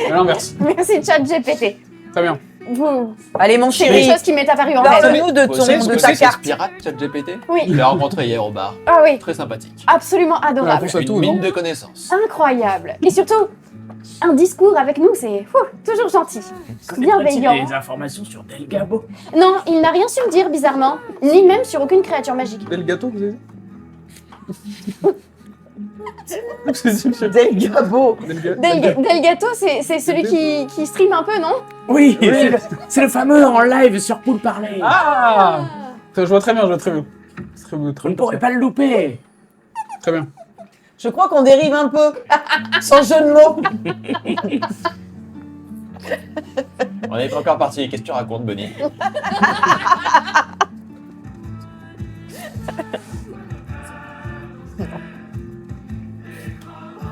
À l'inverse. Merci ChatGPT. Très bien. Vous, Allez, mon c'est quelque chéri, chose qui m'est apparu en tête. parle-nous de, Vous savez ton, ce de que ta c'est, ce carte. pirate, ChatGPT Oui. Je l'ai rencontré hier au bar. Ah oui, Très sympathique. absolument La adorable. réponse à Une tout, mine non? de connaissances. Incroyable. Et surtout, un discours avec nous, c'est toujours gentil. Connaîtrait-il Bienveillant. des informations sur Del Gabo? Non, il n'a rien su me dire bizarrement, ni même sur aucune créature magique. Del gâteau, vous avez dit? Vous avez dit, monsieur? Del Gabo. Delgato, c'est celui qui stream un peu, non? Oui, c'est le fameux en live sur Pool Parler. Ah! Je vois très bien, je vois très bien. Très bien, Vous très ne bien. pourrez pas le louper. Très bien. Je crois qu'on dérive un peu. Sans jeu de mots. On n'est pas encore parti. Qu'est-ce que tu racontes, Bonnie?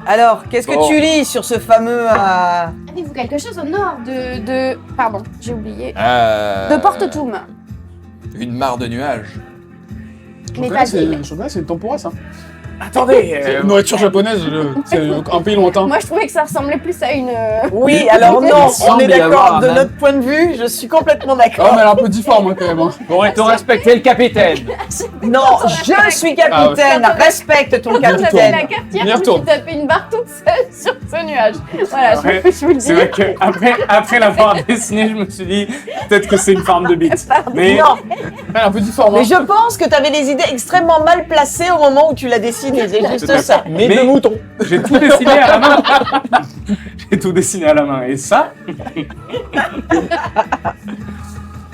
Alors, qu'est-ce que Bon. tu lis sur ce fameux... Avez-vous quelque chose au nord de... Pardon, j'ai oublié. De Porte-Toum. Une mare de nuages. Mais pas d'île. Je reconnais, c'est une tempura, ça. Attendez, C'est une nourriture japonaise, c'est un pays lointain. Moi, je trouvais que ça ressemblait plus à une... Oui, alors non, on semble est y avoir d'accord. un De âne. notre point de vue, je suis complètement Ah, d'accord. mais elle est un peu difforme, hein, quand même. Hein. Pourrait-on respecter le capitaine? Non, je suis capitaine. Respecte ton Quand on a fait capitaine. la carte hier, On y je me suis retourne. tapé une barre toute seule sur ce nuage. Voilà, Ouais, je vous le dis. C'est vrai qu'après l'avoir dessiné, je me suis dit peut-être que c'est une forme de bite. Mais Non, Elle est un peu difforme. mais Hein. je pense que tu avais des idées extrêmement mal placées au moment où tu l'as dessiné. C'est Tout à juste fait. ça. Mais Mais- de mouton. j'ai tout dessiné à la main. J'ai tout dessiné à la main. Et ça,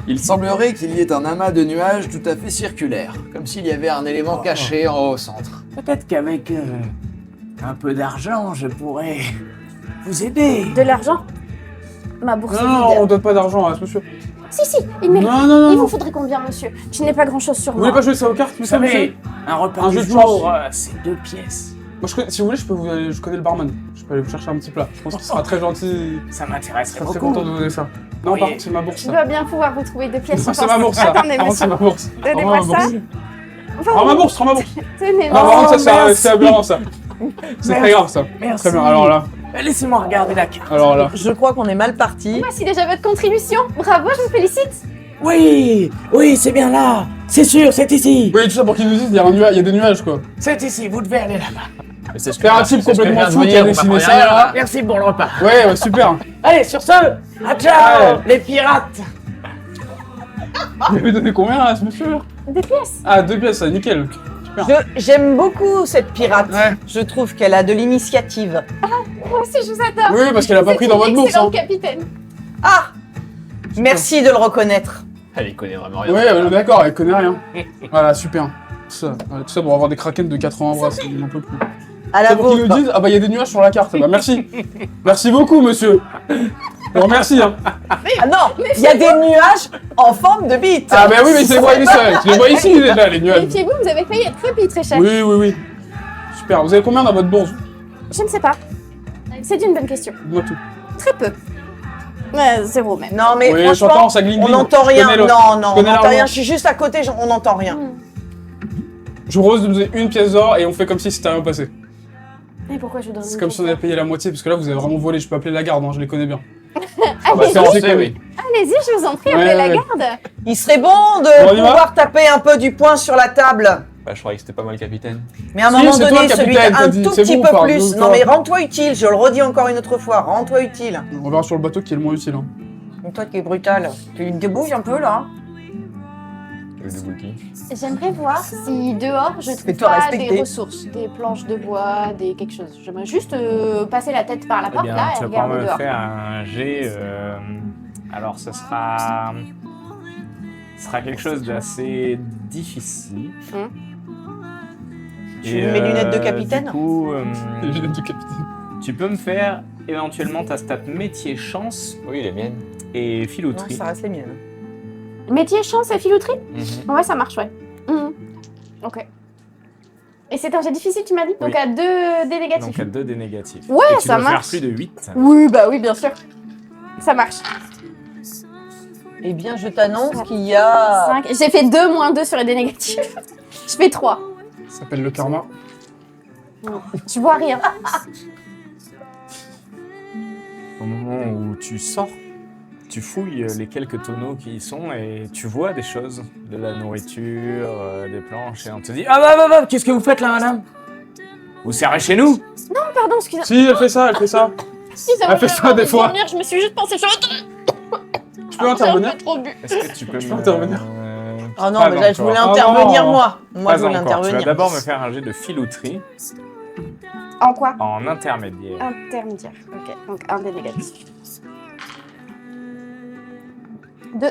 Il semblerait qu'il y ait un amas de nuages tout à fait circulaire, comme s'il y avait un élément caché en haut au centre. peut-être qu'avec un peu d'argent, je pourrais vous aider. De l'argent. Ma bourse est Non, vide. on donne pas d'argent à ce monsieur. Si, il mérite. Non, non, Il non. vous faudrait combien, monsieur? Je n'ai pas grand-chose sur Vous moi. voulez pas jouer ça aux cartes, Vous ça, monsieur? savez, un repas Un du jeu de jour, chance. c'est 2 pièces. Moi, si vous voulez, je connais le barman. Je peux aller vous chercher un petit plat. Je pense qu'il sera très gentil. Ça m'intéresserait Très, très beaucoup. content de vous donner ça. Non, Oui. par contre, c'est ma bourse, Je ça. dois bien pouvoir vous trouver 2 pièces. Non, je c'est ma pense. bourse, ça. Attendez, Par contre, c'est monsieur. ma bourse. Donnez-moi Rends-moi ma ça. bourse. Enfin, Rends ma bourse, rends ma bourse. tenez, Non, par contre, ça, merci. c'est aberrant, ça. C'est très grave, ça. Merci. Très bien, alors là. Laissez-moi regarder la carte. Alors là. Je crois qu'on est mal parti. voici déjà votre contribution. Bravo, je vous félicite. Oui, oui, c'est bien là. C'est sûr, c'est ici. Oui, tout ça pour qu'ils nous disent, il y a des nuages, quoi. C'est ici, vous devez aller là-bas. Mais c'est ce Faire un type c'est ce que je complètement viens de fou vous qui a dire, vous dessiné m'apprenez ça, rien, là. Merci pour le repas. Ouais, super. Allez, sur ce, à ciao, les pirates. Vous avez donné combien à ce monsieur? 2 pièces. Ah, 2 pièces, ça, nickel. J'aime beaucoup cette pirate. Ouais. Je trouve qu'elle a de l'initiative. Moi aussi, je vous adore. Oui, parce qu'elle a pas pris dans votre bourse, hein. Excellent capitaine. Ah, merci de le reconnaître. Elle y connaît vraiment rien. Ouais, d'accord, elle connaît rien. Voilà, super. Tout ça pour avoir des kraken de 80 bras, c'est un peu plus. À la C'est pour qu'ils nous vôtre. disent, ah bah il y a des nuages sur la carte. Bah merci. Merci beaucoup, monsieur. Bon, merci, hein. Ah non, il y a des nuages en forme de bite. Ah bah oui, mais je les vois ici, je les vois ici déjà, les nuages. Méfiez-vous, vous avez failli être crépi, très cher. Oui, oui, oui. Super, vous avez combien dans votre bourse? Je ne sais pas. C'est une bonne question. Dis-moi tout. Très peu. 0 même. Non mais Oui, franchement, j'entends, ça glisse. on n'entend rien. Non, non, on connais n'entend l'argent. rien. Je suis juste à côté, on n'entend rien. Je vous propose de nous donner une pièce d'or et on fait comme si c'était rien passé. Et pourquoi je vous donne C'est une comme si on pièce avait payé la moitié, parce que là vous avez vraiment volé, je peux appeler la garde, hein, je les connais bien. d'or bah, Allez-y, c'est On c'est sait, oui. allez-y, je vous en prie, Ouais, appelez la ouais. garde. Il serait bon de Bon, on y va pouvoir taper un peu du poing sur la table. Bah, je croyais que c'était pas mal, capitaine. Mais à un Si, moment c'est toi, donné, capitaine, celui t'as un dit, tout c'est petit bon, peu enfin, plus. nous, Non toi. mais rends-toi utile, je le redis encore une autre fois, rends-toi utile. On verra sur le bateau qui est le moins utile. Hein. Mais toi qui es brutal, tu te débrouilles un peu là. Le double qui. J'aimerais voir si dehors je trouve Fais-toi pas respecter. des ressources, des planches de bois, des quelque chose. J'aimerais juste passer la tête par la Eh porte bien, là tu et vas pouvoir regarder me dehors. faire un jet. Alors, ce sera quelque chose d'assez difficile. Tu mets mes lunettes de capitaine Du coup, Les lunettes du capitaine. tu peux me faire éventuellement ta stat métier chance Oui, les miennes. et Non, filouterie. ça reste les miennes. Métier, chance et filouterie. Mhm. Ouais, ça marche, ouais. Ok. Et c'est un jet difficile, tu m'as dit. Donc Oui. à 2 dés négatifs. Donc à 2 des négatifs. Ouais, et tu ça dois faire marche. plus de 8. Oui, bah oui, bien sûr. Ça marche. Eh bien, je t'annonce qu'il y a... 5. J'ai fait 2 moins 2 sur les dés négatifs. Je fais 3. Ça s'appelle le karma. Je vois rien. Au moment où tu sors, tu fouilles les quelques tonneaux qui y sont et tu vois des choses, de la nourriture, des planches, et on te dit « Ah bah, qu'est-ce que vous faites là, madame? Vous servez chez nous ?» Oh, pardon, excusez-moi. Si, elle fait ça, elle fait ça. Elle fait ça des fois. Je me suis juste pensé sur Je peux intervenir? un peu trop bu. Est-ce que tu peux Je me... peux intervenir Oh non, Pas mais là, je voulais encore. intervenir non. moi. Moi, Pas je voulais encore. Tu vas intervenir. d'abord me faire un jet de filouterie En quoi? en intermédiaire. Intermédiaire. Ok, donc un dé négatif. 2.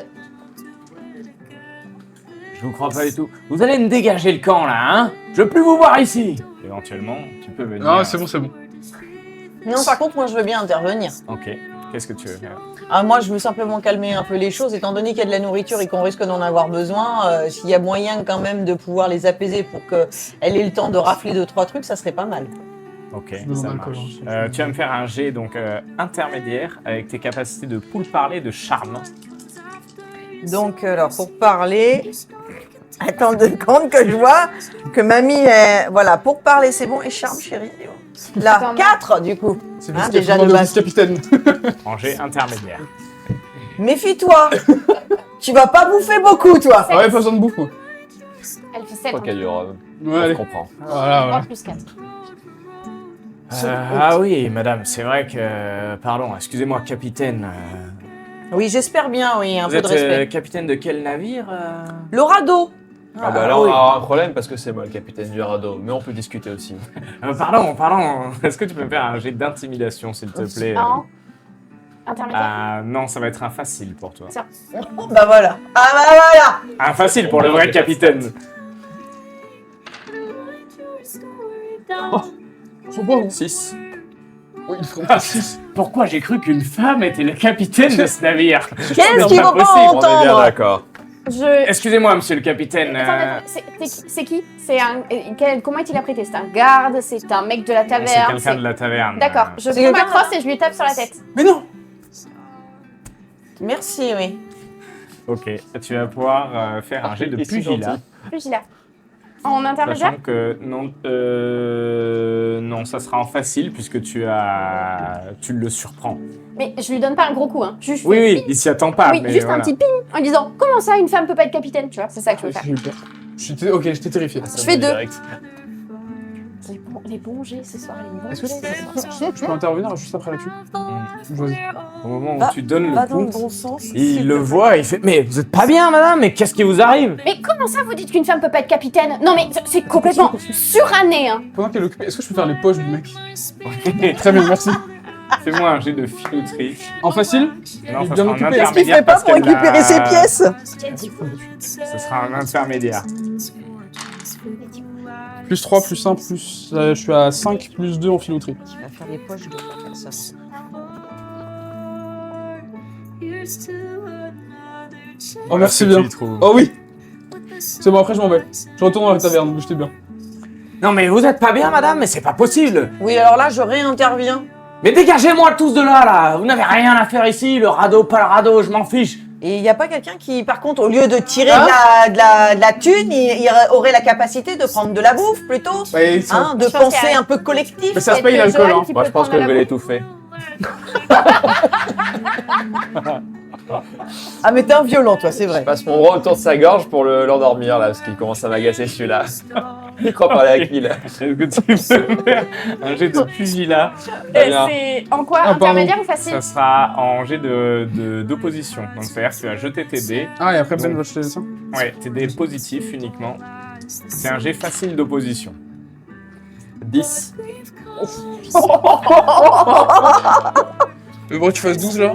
Je vous crois pas du tout. Vous allez me dégager le camp là, hein? Je veux plus vous voir ici. Éventuellement, tu peux venir. Non, c'est bon, c'est bon. Non, par contre, moi, je veux bien intervenir. Ok. Qu'est-ce que tu veux faire? Ah, moi, je veux simplement calmer un peu les choses, étant donné qu'il y a de la nourriture et qu'on risque d'en avoir besoin. S'il y a moyen quand même de pouvoir les apaiser pour qu'elle ait le temps de rafler 2-3 trucs, ça serait pas mal. Ok, Je me ça demande marche. encore, Tu vas me faire un jet donc intermédiaire avec tes capacités de parler, de charme. Donc, alors, pour parler... Attends 2 secondes que je vois que mamie est... Voilà, pour parler, c'est bon. Et charme, chérie. Là, Attends, 4, du coup. C'est Hein, déjà déjà de base. capitaine. En jet intermédiaire. Méfie-toi. Tu vas pas bouffer beaucoup, toi. Ah ouais, pas besoin de bouffe, moi. Elle fait 7. Quoi qu'elle dure. Ouais, Je allez. comprends. Voilà, voilà. plus 4. Ah oui, madame, c'est vrai que... Pardon, excusez-moi, capitaine. Oui, j'espère bien, oui, un Vous peu de êtes respect. capitaine de quel navire Le radeau. Ah bah là, on aura un problème parce que c'est moi le capitaine du radeau. Mais on peut discuter aussi. Pardon. Est-ce que tu peux me faire un jet d'intimidation, s'il te plaît En intermédiaire. Non, ça va être un facile pour toi. Bah voilà. Ah bah voilà. Un facile pour le vrai capitaine. Faut pas. 6. Oui, il faut pas 6. Pourquoi j'ai cru qu'une femme était le capitaine de ce navire? Qu'est-ce qu'il pas faut pas possible, On est bien entendre? d'accord. Excusez-moi, monsieur le capitaine. Attends, c'est qui? Comment est-il apprêté? C'est un garde? C'est un mec de la C'est taverne? quelqu'un de la taverne. D'accord, je C'est prends ma quelqu'un- crosse et je lui tape sur la tête. Mais non. Merci, oui. Ok, tu vas pouvoir faire un jet de Ils sont pugilat. gentils. Pugilat. En intermédiaire? Sachant que non, ça sera en facile puisque tu le surprends. Mais je lui donne pas un gros coup, hein. Juste, Oui, il s'y attend pas. oui, mais juste voilà. un petit ping en disant comment ça, une femme peut pas être capitaine, tu vois? C'est ça que je veux faire. J'ai eu peur. Ok, j'étais terrifié. Je fais 2. Direct. Les bons jets ce soir, les bons Est-ce que jets ce soir. je peux intervenir juste après là-dessus? Vas-y. Au moment où Va- tu donnes Va le dans le coup, bon sens. Il le voit, il fait mais vous êtes pas bien madame, mais qu'est-ce qui vous arrive? Mais comment ça vous dites qu'une femme peut pas être capitaine? Non mais c'est complètement suranné, hein. Pendant qu'elle est occupée, est-ce que je peux faire les poches du mec? Très bien, merci. fais-moi un jet de filouterie. En facile? Non, est ça bien sera un occupé. Qu'est-ce qu'il intermédiaire fait pas parce pour qu'elle récupérer l'a- ses pièces? Ce sera un intermédiaire. Plus 3, plus 1, plus... je suis à 5, plus 2 en filouterie. Il va faire les poches, je dois pas faire ça. Oh, merci Tu bien. y trouves. Oh oui. C'est bon, après je m'en vais. Je retourne dans la taverne, bougez bien. Non mais vous êtes pas bien madame, mais c'est pas possible. Oui, alors là, je réinterviens. Mais dégagez-moi tous de là, vous n'avez rien à faire ici, le radeau, pas le radeau, je m'en fiche. Et il n'y a pas quelqu'un qui, par contre, au lieu de tirer Hein de la thune, il aurait la capacité de prendre de la bouffe plutôt, Ouais, ça... hein, de Je pense penser qu'il y a- un peu collectif. Mais ça se Et paye que l'alcool, Joël hein. qui Moi, peut je pense que prendre je la vais bouffe. l'étouffer. Ah, mais t'es un violent, toi, c'est Je vrai. passe mon bras autour de sa gorge pour l'endormir, là, parce qu'il commence à m'agacer, celui-là. Il croit parler avec lui, là. Est-ce que tu peux faire un jet de pugilat? C'est en quoi? Ah, pardon. Intermédiaire ou facile? Ça sera en jet d'opposition. Donc c'est-à-dire que tu vas jeter tes dés. Ah, et après Ben va jeter ça. Ouais, tes dés positifs uniquement. C'est un jet facile d'opposition. 10. Le bruit que tu fasses 12 là.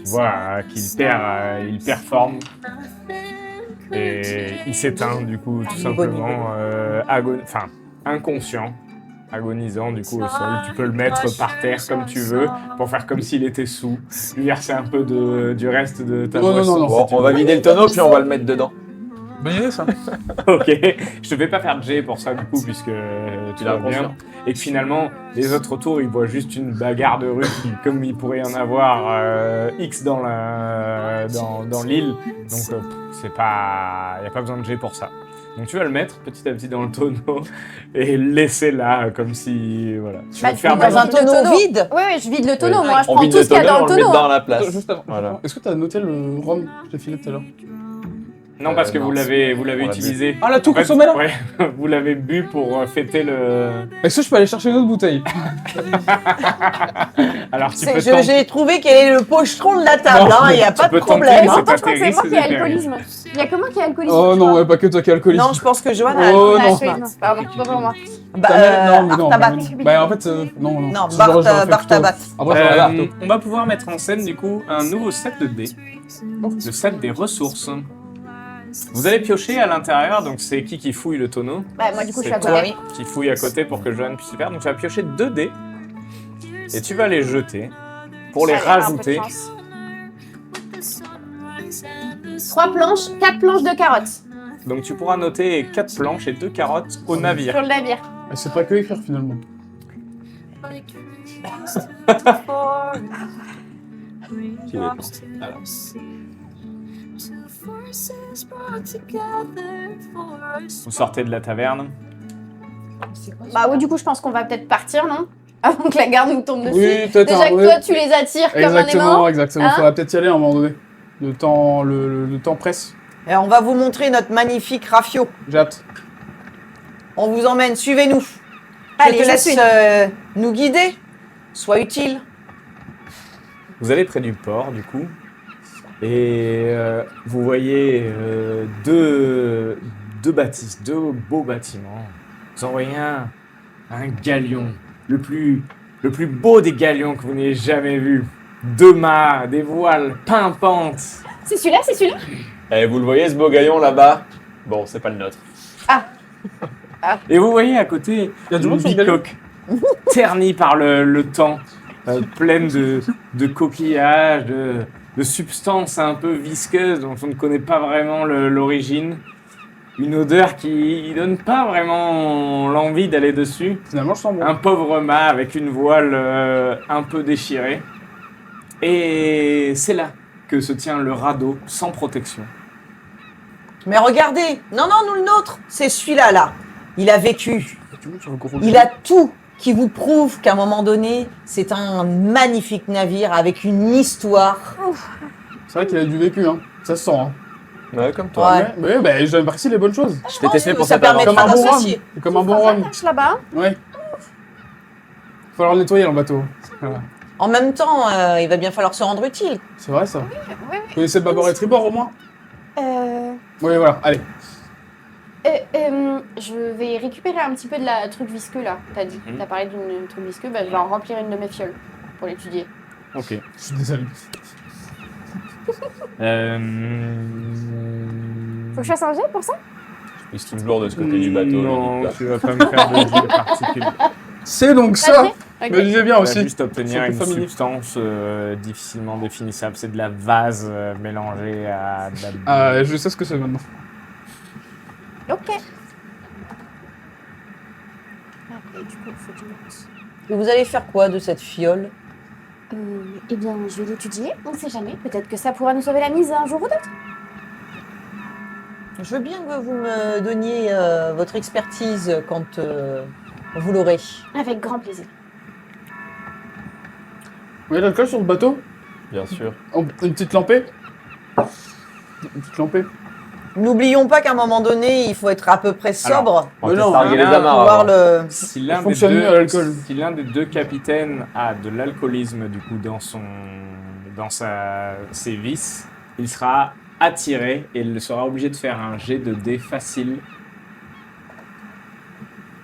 Tu vois qu'il performe. Et il s'éteint du coup tout simplement inconscient, agonisant du coup au sol. Tu peux le mettre par terre comme tu veux pour faire comme s'il était sous, lui verser un peu du reste de ta Non, non, boisson. non, Bon, on va vider le tonneau, puis on va le mettre dedans. Bonne idée ça. Ok, je te fais pas faire de jet pour ça du coup puisque tu Il est vas bien. inconscient. Et que finalement les autres autour ils voient juste une bagarre de rue comme il pourrait y en avoir X dans l'île. Donc c'est pas, y a pas besoin de jet pour ça. Donc tu vas le mettre petit à petit dans le tonneau et le laisser là comme si voilà. Tu Bah, vas faire Dans un Vide le tonneau tonneau. vide. Oui, oui, je vide le tonneau. Oui. Moi, je On prends vide tout le ce qu'il y a tonneau, dans on le le met tonneau. dans la place. Juste avant. Voilà. Est-ce que t'as noté le rhum que je t'ai filé tout à l'heure? Non parce que non, vous l'avez on l'a utilisé. Ah, là, tout En fait, consommé là? Ouais, vous l'avez bu pour fêter le. Est-ce que je peux aller chercher une autre bouteille? Alors tu peux J'ai trouvé quel est le pochetron de la table, Non, hein, il n'y a tu pas peux de tenter, problème. mais En c'est même temps, pas je crois que c'est terrible, moi qui ai c'est terrible. alcoolisme. Il y a que moi qui ai alcoolisme. Oh non, ouais, pas que toi qui es alcoolique. Non, je pense que Johan a Oh, un non. Alcoolisme. Pardon, pas pour moi. Bah, Non, mais non. Artabat. Bah en fait, non, non. Non, Si j'aurais fait plutôt- Bartabat. Après, j'aurais Barto. On va pouvoir mettre en scène du coup un nouveau set de dés, le set des ressources. Vous allez piocher à l'intérieur, donc c'est qui fouille le tonneau? Bah, moi, du coup, je suis C'est à toi côté. qui fouille à côté pour que Johan puisse le faire. Donc tu vas piocher 2 dés et tu vas les jeter pour les Allez, un peu de rajouter. chance. 3 planches, 4 planches de carottes Donc tu pourras noter 4 planches et 2 carottes au navire. sur le navire. Et c'est pas que écrire finalement. Qu'il est temps. Alors. Vous sortez de la taverne. Bah oui, du coup, je pense qu'on va peut-être partir, non? Avant que la garde nous tombe dessus. Oui, peut-être. Déjà que oui. toi, tu les attires comme un aimant. Exactement, exactement. Hein? Faudra peut-être y aller à un moment donné. Le temps presse. Et on va vous montrer notre magnifique rafio. J'ai hâte. On vous emmène, suivez-nous. Allez, je te je laisse suis. nous guider. Sois utile. Vous allez près du port du coup et vous voyez deux bâtisses, 2 beaux bâtiments. Vous en voyez un galion, le plus beau des galions que vous n'ayez jamais vu. 2 mâts, des voiles pimpantes. C'est celui-là, c'est celui-là? Eh, vous le voyez, ce beau gaillon là-bas? Bon, c'est pas le nôtre. Et vous voyez à côté Il y a du une monde sur le galion bicoque ternie par le temps pleine de coquillages, de substances un peu visqueuses dont on ne connaît pas vraiment l'origine. Une odeur qui donne pas vraiment l'envie d'aller dessus. Finalement, je sens bon. Un pauvre mât avec une voile un peu déchirée. Et c'est là que se tient le radeau sans protection. Mais regardez, non, nous le nôtre, c'est celui-là, là. Il a vécu. Il Il a tout qui vous prouve qu'à un moment donné, c'est un magnifique navire avec une histoire. C'est vrai qu'il a du vécu, hein. Ça se sent, hein. Ouais, comme toi. Ouais. Mais bah, j'apprécie les bonnes choses. Je t'ai testé pense que pour ça cette permettra Comme un bon rhum. d'associer. Comme un bon rhum. Marche là-bas. Ouais. Faut falloir le nettoyer, le bateau. Voilà. En même temps, il va bien falloir se rendre utile. C'est vrai, ça. Oui, Vous connaissez le bâbord et tribord, au moins Euh, Oui, voilà. Allez. je vais récupérer un petit peu de la truc visqueux là. T'as dit, t'as parlé d'une truc visqueux, bah, je vais en remplir une de mes fioles pour l'étudier. Ok. Je suis désolé. Faut que je fasse un jet pour ça? Il se trouve lourd de ce côté du bateau. Non, le tu vas pas me faire de jet particulier. C'est donc T'as ça. le jet? Je Ok. me disais bien On va aussi. juste obtenir C'est une plus familier. substance difficilement définissable. C'est de la vase mélangée à de la... Je sais ce que c'est maintenant. Ok. Après, du coup, faut que je note. Et vous allez faire quoi de cette fiole? Eh bien, je vais l'étudier. On ne sait jamais. Peut-être que ça pourra nous sauver la mise un jour ou l'autre. Je veux bien que vous me donniez votre expertise quand vous l'aurez. Avec grand plaisir. Vous avez de l'alcool sur le bateau? Bien sûr. Une petite lampée? Une petite lampée? N'oublions pas qu'à un moment donné, il faut être à peu près sobre On Mais va non, distinguer les hein, pour amarres pouvoir avant. le... Si Ça l'un des, fonctionne mieux à l'alcool. si l'un des deux capitaines a de l'alcoolisme du coup dans ses vices, il sera attiré et il sera obligé de faire un jet de dés facile.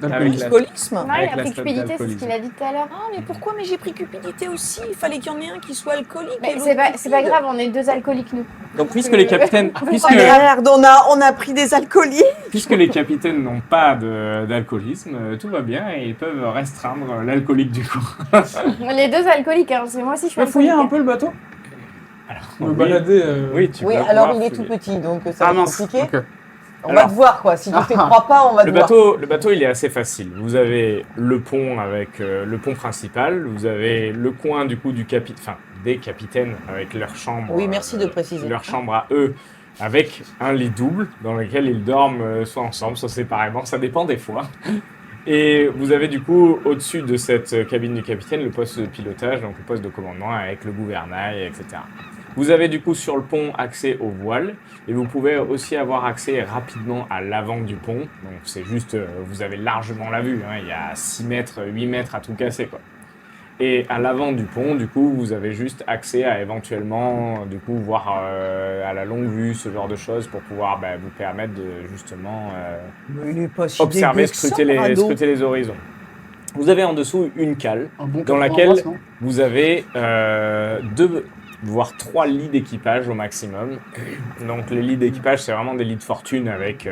D'alcoolisme. la- Alcoolisme. Ouais, Avec la la pris stat cupidité, c'est ce d'alcoolisme. qu'il a dit tout à l'heure. Ah, mais pourquoi? Mais j'ai pris cupidité aussi. Il fallait qu'il y en ait un qui soit alcoolique. Mais et c'est l'autre pas cupide. grave, on est deux alcooliques, nous. Donc puisque les capitaines, puisque, Oh merde, on a pris des alcooliques. puisque les capitaines n'ont pas d'alcoolisme, tout va bien et ils peuvent restreindre l'alcoolique du coup. Les deux alcooliques, hein. Moi aussi, je suis Tu peux fouiller alcoolique. un peu le bateau? Me Oui. balader. Oui, tu Oui, vas alors pouvoir il est tout fouiller. petit, donc ça Ah va être mince. compliqué. Ok. On va te voir, quoi. Si tu fais 3 pas, on va te Le voir. bateau, il est assez facile. Vous avez le pont avec le pont principal. Vous avez le coin du coup des capitaines avec leur chambre. Oui, merci de préciser. Leur chambre à eux, avec un lit double dans lequel ils dorment soit ensemble, soit séparément. Ça dépend des fois. Et vous avez du coup au-dessus de cette cabine du capitaine le poste de pilotage, donc le poste de commandement avec le gouvernail, etc. Vous avez du coup sur le pont accès aux voiles et vous pouvez aussi avoir accès rapidement à l'avant du pont. Donc c'est juste, vous avez largement la vue, hein, il y a 6 mètres, 8 mètres à tout casser quoi. Et à l'avant du pont, du coup, vous avez juste accès à éventuellement, du coup, voir à la longue vue ce genre de choses pour pouvoir vous permettre de justement Mais il est pas si observer, dégueu que ça, scruter les horizons. Vous avez en dessous une cale Un bon dans 80 laquelle brasses, non vous avez 2 voire 3 lits d'équipage au maximum. Donc les lits d'équipage, c'est vraiment des lits de fortune avec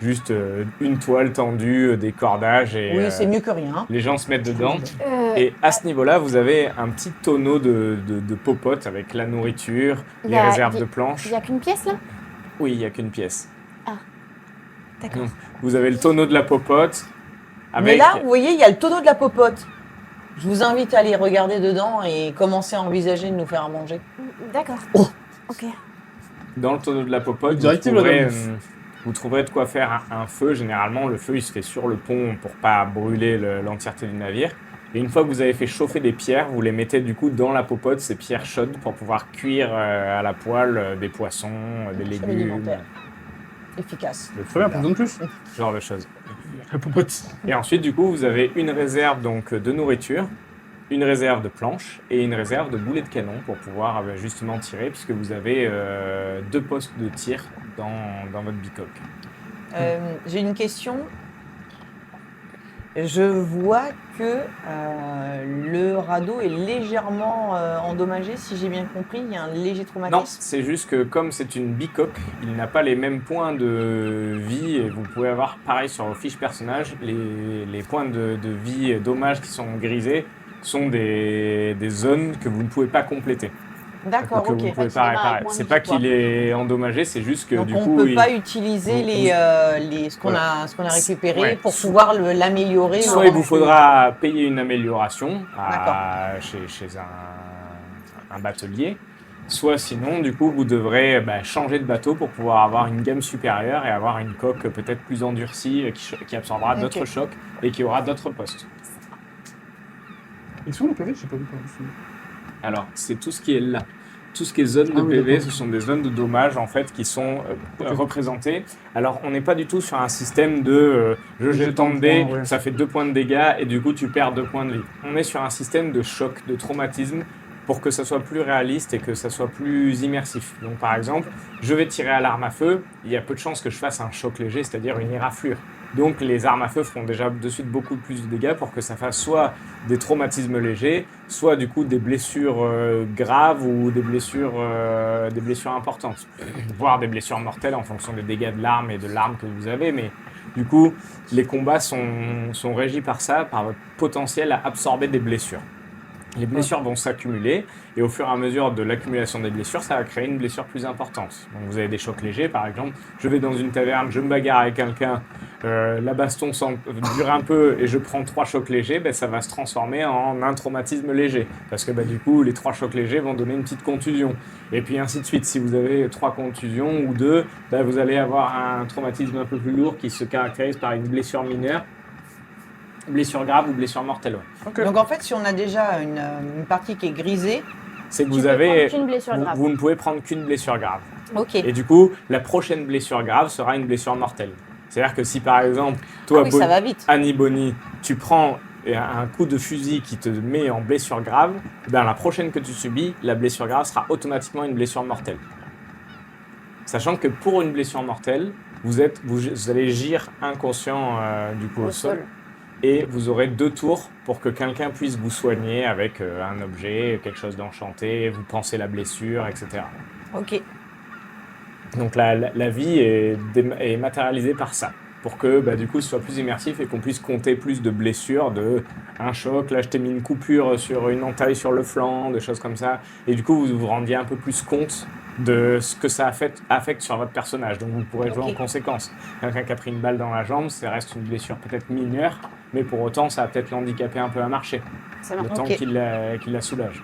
juste une toile tendue, des cordages et Oui, c'est mieux que rien. les gens se mettent dedans. Euh, Et à ce niveau-là, vous avez un petit tonneau de popote avec la nourriture, Il les y a- réserves il- de Il planches. n'y a qu'une pièce, là? Oui, il n'y a qu'une pièce. D'accord. Vous avez le tonneau de la popote Mais avec... là, vous voyez, il y a le tonneau de la popote. Je vous invite à aller regarder dedans et commencer à envisager de nous faire à manger. D'accord. Oh. Ok. Dans le tonneau de la popote, Directive, vous trouverez de quoi faire un feu. Généralement, le feu, il se fait sur le pont pour pas brûler l'entièreté du navire. Et une fois que vous avez fait chauffer des pierres, vous les mettez du coup dans la popote, ces pierres chaudes, pour pouvoir cuire à la poêle des poissons, des légumes, alimentaire. Efficace. le Très bien, feu, pas besoin de plus. ce genre de choses. La popote. Et ensuite, du coup, vous avez une réserve donc, de nourriture, une réserve de planches et une réserve de boulets de canon pour pouvoir justement tirer, puisque vous avez 2 postes de tir dans votre bicoque. J'ai une question. Je vois que le radeau est légèrement endommagé, si j'ai bien compris. Il y a un léger Non, traumatisme. c'est juste que comme c'est une bicoque, il n'a pas les mêmes points de vie et vous pouvez avoir, pareil sur vos fiches personnages, les points de vie dommages qui sont grisés sont des zones que vous ne pouvez pas compléter. D'accord, que vous ok. ne pouvez Fait pas qu'il démarre réparer. avec moins C'est de pas vie, quoi. qu'il est endommagé, c'est juste que Donc du on coup, ne peut il- pas utiliser ce qu'on Voilà. a, ce qu'on a récupéré Ouais. pour pouvoir l'améliorer. le soit il vous rendre plus- faudra payer une amélioration chez un batelier, soit sinon, du coup, vous devrez changer de bateau pour pouvoir avoir une gamme supérieure et avoir une coque peut-être plus endurcie qui absorbera d'autres Ok. chocs et qui aura d'autres postes. Ils sont les PV, j'ai pas vu. Alors, c'est tout ce qui est là. Tout ce qui est zone de Ah oui, PV, d'accord. ce sont des zones de dommages en fait qui sont représentées. Alors, on n'est pas du tout sur un système de je jette tant de dés, ouais. ça fait 2 points de dégâts et du coup tu perds 2 points de vie. On est sur un système de choc, de traumatisme pour que ça soit plus réaliste et que ça soit plus immersif. Donc, par exemple, je vais tirer à l'arme à feu, il y a peu de chances que je fasse un choc léger, c'est-à-dire une éraflure. Donc, les armes à feu feront déjà de suite beaucoup plus de dégâts pour que ça fasse soit des traumatismes légers, soit du coup des blessures graves ou des blessures importantes, voire des blessures mortelles en fonction des dégâts de l'arme et de l'arme que vous avez. Mais du coup, les combats sont régis par ça, par votre potentiel à absorber des blessures. Les blessures vont s'accumuler et au fur et à mesure de l'accumulation des blessures, ça va créer une blessure plus importante. Donc vous avez des chocs légers, par exemple, je vais dans une taverne, je me bagarre avec quelqu'un, la baston dure un peu et je prends 3 chocs légers, ça va se transformer en un traumatisme léger. Parce que du coup, les 3 chocs légers vont donner une petite contusion. Et puis ainsi de suite. Si vous avez 3 contusions ou 2, vous allez avoir un traumatisme un peu plus lourd qui se caractérise par une blessure mineure, blessure grave ou blessure mortelle. Ouais. Donc en fait, si on a déjà une partie qui est grisée, C'est que Tu vous peux avez... prendre qu'une blessure Vous, grave. vous ne pouvez prendre qu'une blessure grave. ok. Et du coup, la prochaine blessure grave sera une blessure mortelle. C'est-à-dire que si par exemple, toi, Ah oui, ça va vite. Annie Bonnie, tu prends un coup de fusil qui te met en blessure grave, la prochaine que tu subis, la blessure grave sera automatiquement une blessure mortelle. Sachant que pour une blessure mortelle, vous allez gire inconscient du coup au sol. Et vous aurez 2 tours pour que quelqu'un puisse vous soigner avec un objet, quelque chose d'enchanté, vous pensez la blessure, etc. Ok. Donc la vie est matérialisée par ça, pour que du coup ce soit plus immersif et qu'on puisse compter plus de blessures, de un choc, là je t'ai mis une coupure sur une entaille sur le flanc, des choses comme ça, et du coup vous vous rendiez un peu plus compte de ce que ça affecte sur votre personnage, donc vous pourrez jouer en conséquence. Quelqu'un qui a pris une balle dans la jambe, ça reste une blessure peut-être mineure, mais pour autant ça va peut-être l'handicaper un peu à marcher, Ça le marche. temps qu'il la soulage.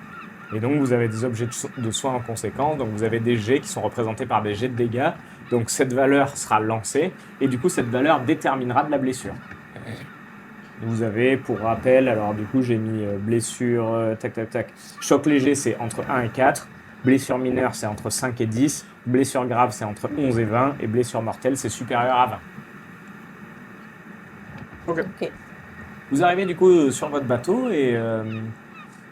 Et donc vous avez des objets de soins en conséquence, donc vous avez des jets qui sont représentés par des jets de dégâts, donc cette valeur sera lancée, et du coup cette valeur déterminera de la blessure. Vous avez, pour rappel, alors du coup j'ai mis blessure, choc léger c'est entre 1 et 4, blessure mineure c'est entre 5 et 10, blessure grave c'est entre 11 et 20, et blessure mortelle c'est supérieur à 20. Ok. Vous arrivez du coup sur votre bateau et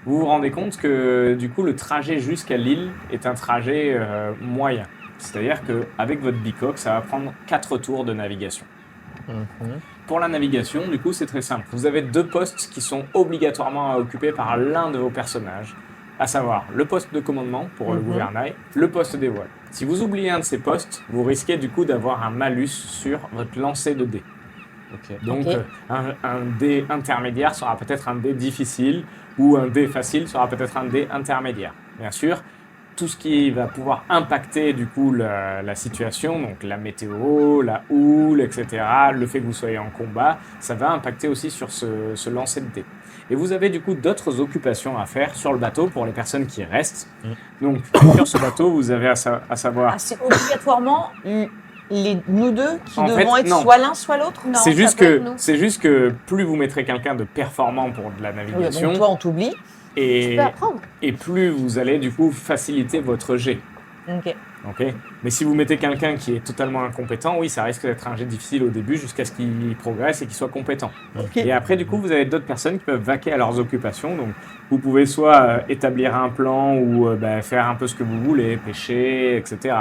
vous vous rendez compte que du coup le trajet jusqu'à l'île est un trajet moyen. C'est-à-dire qu'avec votre bicoque, ça va prendre 4 tours de navigation. Pour la navigation, du coup, c'est très simple. Vous avez 2 postes qui sont obligatoirement à occuper par l'un de vos personnages, à savoir le poste de commandement pour le gouvernail, le poste des voiles. Si vous oubliez un de ces postes, vous risquez du coup d'avoir un malus sur votre lancer de dés. Donc un dé intermédiaire sera peut-être un dé difficile ou un dé facile sera peut-être un dé intermédiaire. Bien sûr, tout ce qui va pouvoir impacter du coup la situation, donc la météo, la houle, etc., le fait que vous soyez en combat, ça va impacter aussi sur ce lancer de dés. Et vous avez du coup d'autres occupations à faire sur le bateau pour les personnes qui restent. Donc sur ce bateau, vous avez à savoir... Ah, c'est obligatoirement nous deux qui En devons fait, être non. soit l'un soit l'autre. Non, C'est ça juste, peut que, être nous. c'est juste que plus vous mettrez quelqu'un de performant pour de la Oui, navigation, donc toi, on t'oublie. Tu et, peux apprendre. et plus vous allez du coup faciliter votre jet. Ok. Ok. Mais si vous mettez quelqu'un qui est totalement incompétent, oui, ça risque d'être un jet difficile au début jusqu'à ce qu'il progresse et qu'il soit compétent. Et après, du coup, vous avez d'autres personnes qui peuvent vaquer à leurs occupations. Donc, vous pouvez soit établir un plan ou faire un peu ce que vous voulez, pêcher, etc.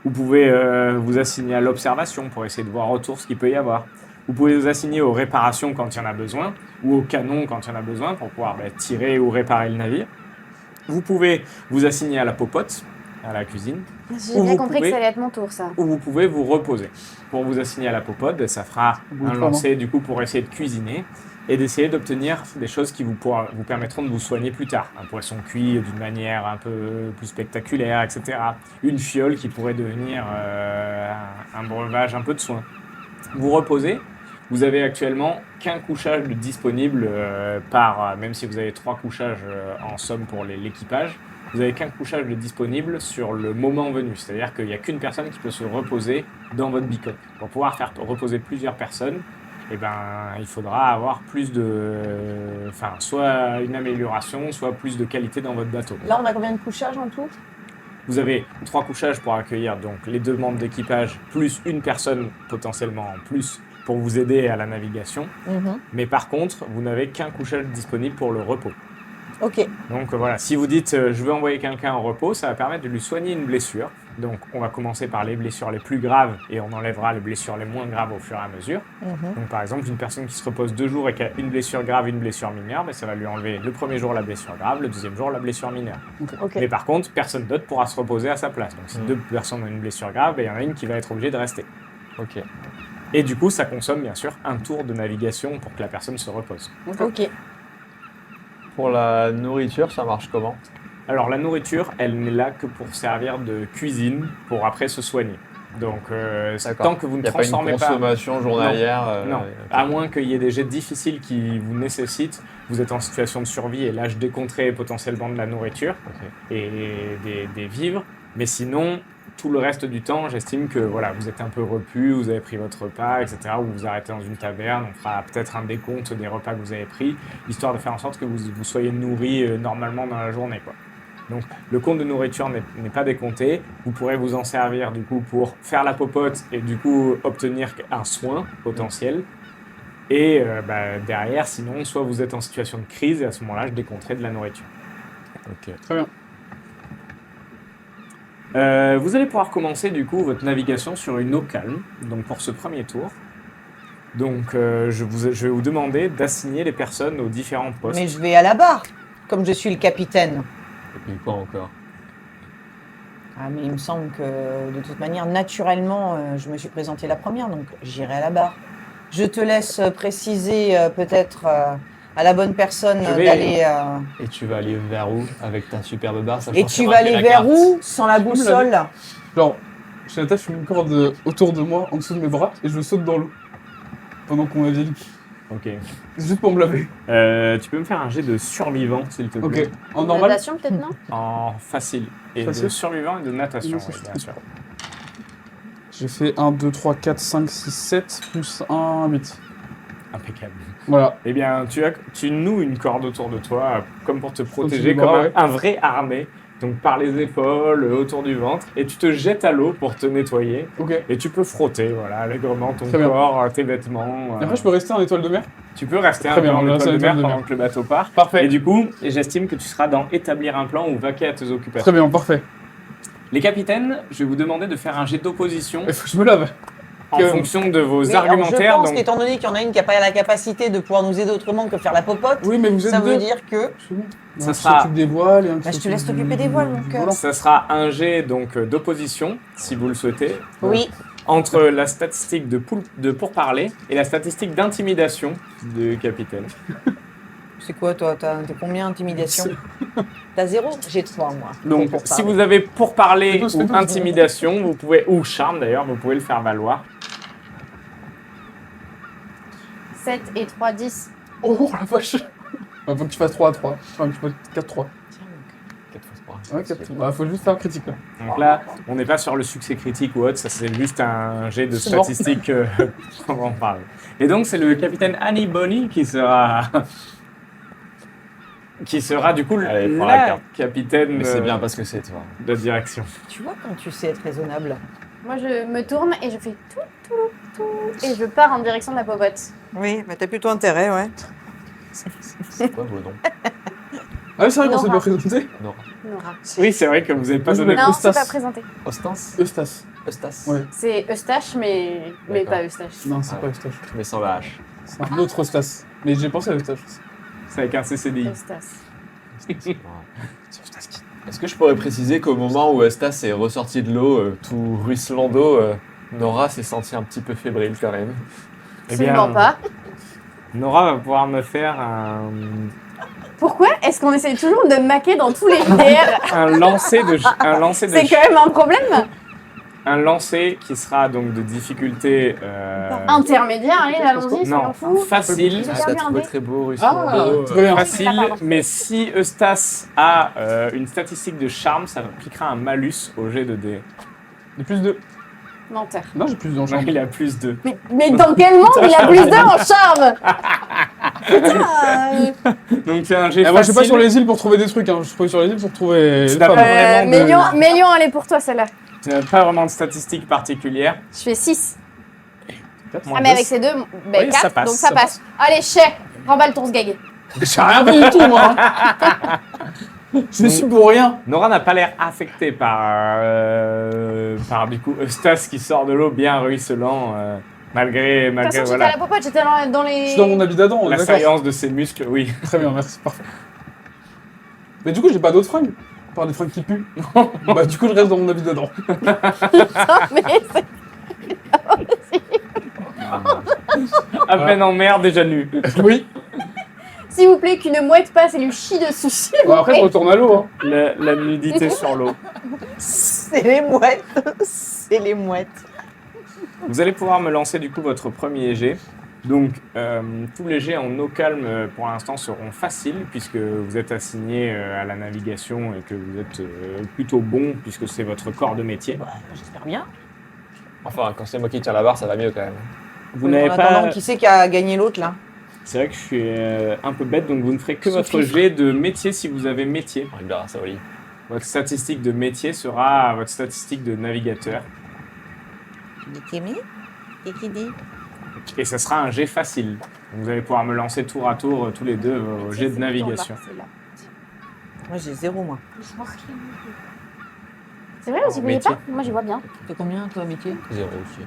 Vous pouvez vous assigner à l'observation pour essayer de voir autour ce qu'il peut y avoir. Vous pouvez vous assigner aux réparations quand il y en a besoin ou aux canons quand il y en a besoin pour pouvoir tirer ou réparer le navire. Vous pouvez vous assigner à la popote. à la cuisine. J'ai Ou bien vous compris pouvez- que ça allait être mon tour, ça. Où vous pouvez vous reposer. Pour vous assigner à la popote, ça fera Bon, un vraiment. lancer du coup pour essayer de cuisiner et d'essayer d'obtenir des choses qui vous permettront de vous soigner plus tard. Un poisson cuit d'une manière un peu plus spectaculaire, etc. Une fiole qui pourrait devenir un breuvage, un peu de soin. Vous reposez. Vous avez actuellement qu'un couchage de disponible même si vous avez 3 couchages en somme pour l'équipage, vous avez qu'un couchage de disponible sur le moment venu. C'est-à-dire qu'il n'y a qu'une personne qui peut se reposer dans votre bicoque. Pour pouvoir faire reposer plusieurs personnes, eh ben, il faudra avoir plus soit une amélioration, soit plus de qualité dans votre bateau. Là, on a combien de couchages en tout? Vous avez 3 couchages pour accueillir donc les 2 membres d'équipage, plus une personne potentiellement en plus pour vous aider à la navigation. Mais par contre, vous n'avez qu'un couchage disponible pour le repos. Ok. Donc voilà, si vous dites je veux envoyer quelqu'un en repos, ça va permettre de lui soigner une blessure. Donc on va commencer par les blessures les plus graves et on enlèvera les blessures les moins graves au fur et à mesure. Donc par exemple, une personne qui se repose 2 jours et qui a une blessure grave et une blessure mineure, ça va lui enlever le premier jour la blessure grave, le deuxième jour la blessure mineure. Ok. Mais par contre, personne d'autre pourra se reposer à sa place. Donc si 2 personnes ont une blessure grave, il y en a une qui va être obligée de rester. Ok. Et du coup, ça consomme bien sûr un tour de navigation pour que la personne se repose. Ok. Pour la nourriture, ça marche comment? Alors la nourriture, elle n'est là que pour servir de cuisine, pour après se soigner. Donc D'accord. tant que vous Il ne n'y a pas une transformez pas... consommation journalière Non, ok. à moins qu'il y ait des jets difficiles qui vous nécessitent, vous êtes en situation de survie et là je décompterai potentiellement de la nourriture Ok. et des vivres. Mais sinon, tout le reste du temps, j'estime que voilà, vous êtes un peu repu, vous avez pris votre repas, etc. Vous vous arrêtez dans une taverne, on fera peut-être un décompte des repas que vous avez pris, histoire de faire en sorte que vous soyez nourri normalement dans la journée, quoi. Donc le compte de nourriture n'est pas décompté. Vous pourrez vous en servir du coup pour faire la popote et du coup obtenir un soin potentiel. Et derrière, sinon, soit vous êtes en situation de crise et à ce moment-là, je décompterai de la nourriture. Ok. Très bien. Vous allez pouvoir commencer du coup votre navigation sur une eau calme, donc pour ce premier tour. Donc je vais vous demander d'assigner les personnes aux différents postes. Mais je vais à la barre, comme je suis le capitaine. Et puis quoi encore? Ah, mais il me semble que de toute manière, naturellement, je me suis présentée la première, donc j'irai à la barre. Je te laisse préciser peut-être à la bonne personne Je vais- d'aller. Et tu vas aller vers où avec ta superbe barre? Et tu vas aller vers où sans la boussole? Genre, je m'attache une corde autour de moi, en dessous de mes bras, et je saute dans l'eau. Pendant qu'on navigue. Ok. C'est juste pour me laver. Tu peux me faire un jet de survivant, s'il te Ok. plaît. En normal. Natation, peut-être, non? En facile. Et Facile. de survivant et de natation, Oui, oui, c'est bien sûr. J'ai fait 1, 2, 3, 4, 5, 6, 7, plus 1, 8. Impeccable. Voilà. Eh bien, tu noues une corde autour de toi, comme pour te Autour protéger, du comme bras, un, ouais. un vrai harnais. Donc par les épaules, autour du ventre, et tu te jettes à l'eau pour te nettoyer. Ok. Et tu peux frotter, voilà, allègrement ton Très bien. corps, tes vêtements. Et après, je peux rester en étoile de mer? Tu peux rester Très un peu bien, en on reste étoile de mer en étoile de pendant mer. que le bateau part. Parfait. Et du coup, j'estime que tu seras dans établir un plan ou vaquer à tes occupations. Très bien, parfait. Les capitaines, je vais vous demander de faire un jet d'opposition Il faut que je me lave. en que- fonction de vos Mais alors, argumentaires. je pense donc- qu'étant donné qu'il y en a une qui n'a pas la capacité de pouvoir nous aider autrement que faire la popote, Oui, mais vous êtes ça veut deux. dire que. C'est bon. Ça Un qui sera- s'occupe des voiles et un qui Bah, je te s'occupe laisse t'occuper du- des voiles, mon du cœur. volant. Ça sera un jet donc d'opposition, si vous le souhaitez. Oui. Entre la statistique de pourparler et la statistique d'intimidation du capitaine. C'est quoi, toi? T'as combien intimidation? T'as 0? J'ai 3, moi. Donc, Pour si parler. vous avez pourparler Fais-tous, ou fais-tous. intimidation, vous pouvez, ou charme d'ailleurs, vous pouvez le faire valoir. 7 et 3, 10. Oh la vache. Faut que tu fasses 3 à 3. Enfin, que tu fasses 4-3. 4 fois 3. Ouais, 4. Bah, faut juste faire un critique là. Donc là, on n'est pas sur le succès critique ou autre, ça c'est juste un jet de C'est bon. statistiques comment on parle. Et donc c'est le capitaine Annie Bonny qui sera du coup Allez, prends la la carte. capitaine Mais c'est bien parce que c'est toi. de direction. Tu vois quand tu sais être raisonnable. Moi, je me tourne et je fais tout. Et je pars en direction de la popote. Oui, mais t'as plutôt intérêt, ouais. C'est quoi vos noms? Ah, c'est vrai qu'on s'est Nora. pas présenté. Nora. Nora. Oui, c'est vrai que vous n'avez pas Moi, je donné. vais- Non, Eustace. c'est pas présenté. Ostens? Eustace. Eustace? Ouais. C'est Eustache, mais D'accord. pas Eustache. Non, c'est Ah. pas Eustache. Mais sans la hache. C'est un autre Eustace. Mais j'ai pensé à Eustache aussi. C'est avec un CCDI. Eustace. Ouais. Est-ce que je pourrais préciser qu'au moment où Eustace est ressorti de l'eau, tout ruisselant d'eau, Nora s'est sentie un petit peu fébrile quand même. Eh Absolument pas. Nora va pouvoir me faire Pourquoi est-ce qu'on essaie toujours de maquer dans tous les JDR? un lancer de C'est quand même un problème. un lancer qui sera donc de difficulté Intermédiaire, allez, allons-y, non, soyons fous. facile, J'ai Ça perdu un trouvé dé. très beau, ruisselant Ah, d'eau. très bien. facile, pardon. mais si Eustace a une statistique de charme, ça appliquera un malus au jet de dés. J'ai plus de. Menteur. Non, j'ai plus de Donc charme. il a plus de. Mais dans quel monde il a plus d'heures en charme? Putain, Donc c'est un jet Moi, je suis pas facile. sur les îles pour trouver des trucs. Hein. Je suis pas sur les îles pour trouver. Tu les n'as femmes. pas vraiment de- Mélion, elle est pour toi celle-là. Tu n'as pas vraiment de statistiques particulières. Je fais 6. Moins Ah, mais deux. avec ces deux, Oui, 4, ça passe, donc ça ça passe. Allez, chais, remballe ton sgag. J'ai rien fait du tout, moi. Je suis pour rien. Nora n'a pas l'air affectée par du coup Eustace qui sort de l'eau bien ruisselant malgré De toute façon, j'étais à voilà la popote, j'étais dans les... Je suis dans mon habit d'Adam, on est d'accord. l'assaillance de ses muscles, oui. Très bien, merci, parfait. Mais du coup, j'ai pas d'autres fringues. À part des fringues qui puent. Bah, du coup, je reste dans mon habit d'Adam. mais c'est- À peine en mer, déjà nu. Oui. S'il vous plaît, qu'une mouette passe et lui chie dessus, s'il vous Bon, après, je plaît. retourne à l'eau. Hein. La nudité sur l'eau. C'est les mouettes. C'est les mouettes. Vous allez pouvoir me lancer du coup votre premier jet. Donc tous les jets en eau calme pour l'instant seront faciles puisque vous êtes assigné à la navigation et que vous êtes plutôt bon puisque c'est votre corps de métier. Ouais, j'espère bien. Enfin, quand c'est moi qui tiens la barre, ça va mieux quand même. Vous Oui, n'avez en pas. attendant, qui c'est qui a gagné l'autre là? C'est vrai que je suis un peu bête donc vous ne ferez que votre Sophie. jet de métier si vous avez métier. On réglera ça au lit. Votre statistique de métier sera votre statistique de navigateur Et qui dit? et ça sera un jet facile. Donc, vous allez pouvoir me lancer tour à tour tous les deux vos jets de navigation. Moi j'ai 0 moi. C'est vrai, vous y voyez Métier. pas? Moi, j'y vois bien. T'es combien toi métier? 0 aussi.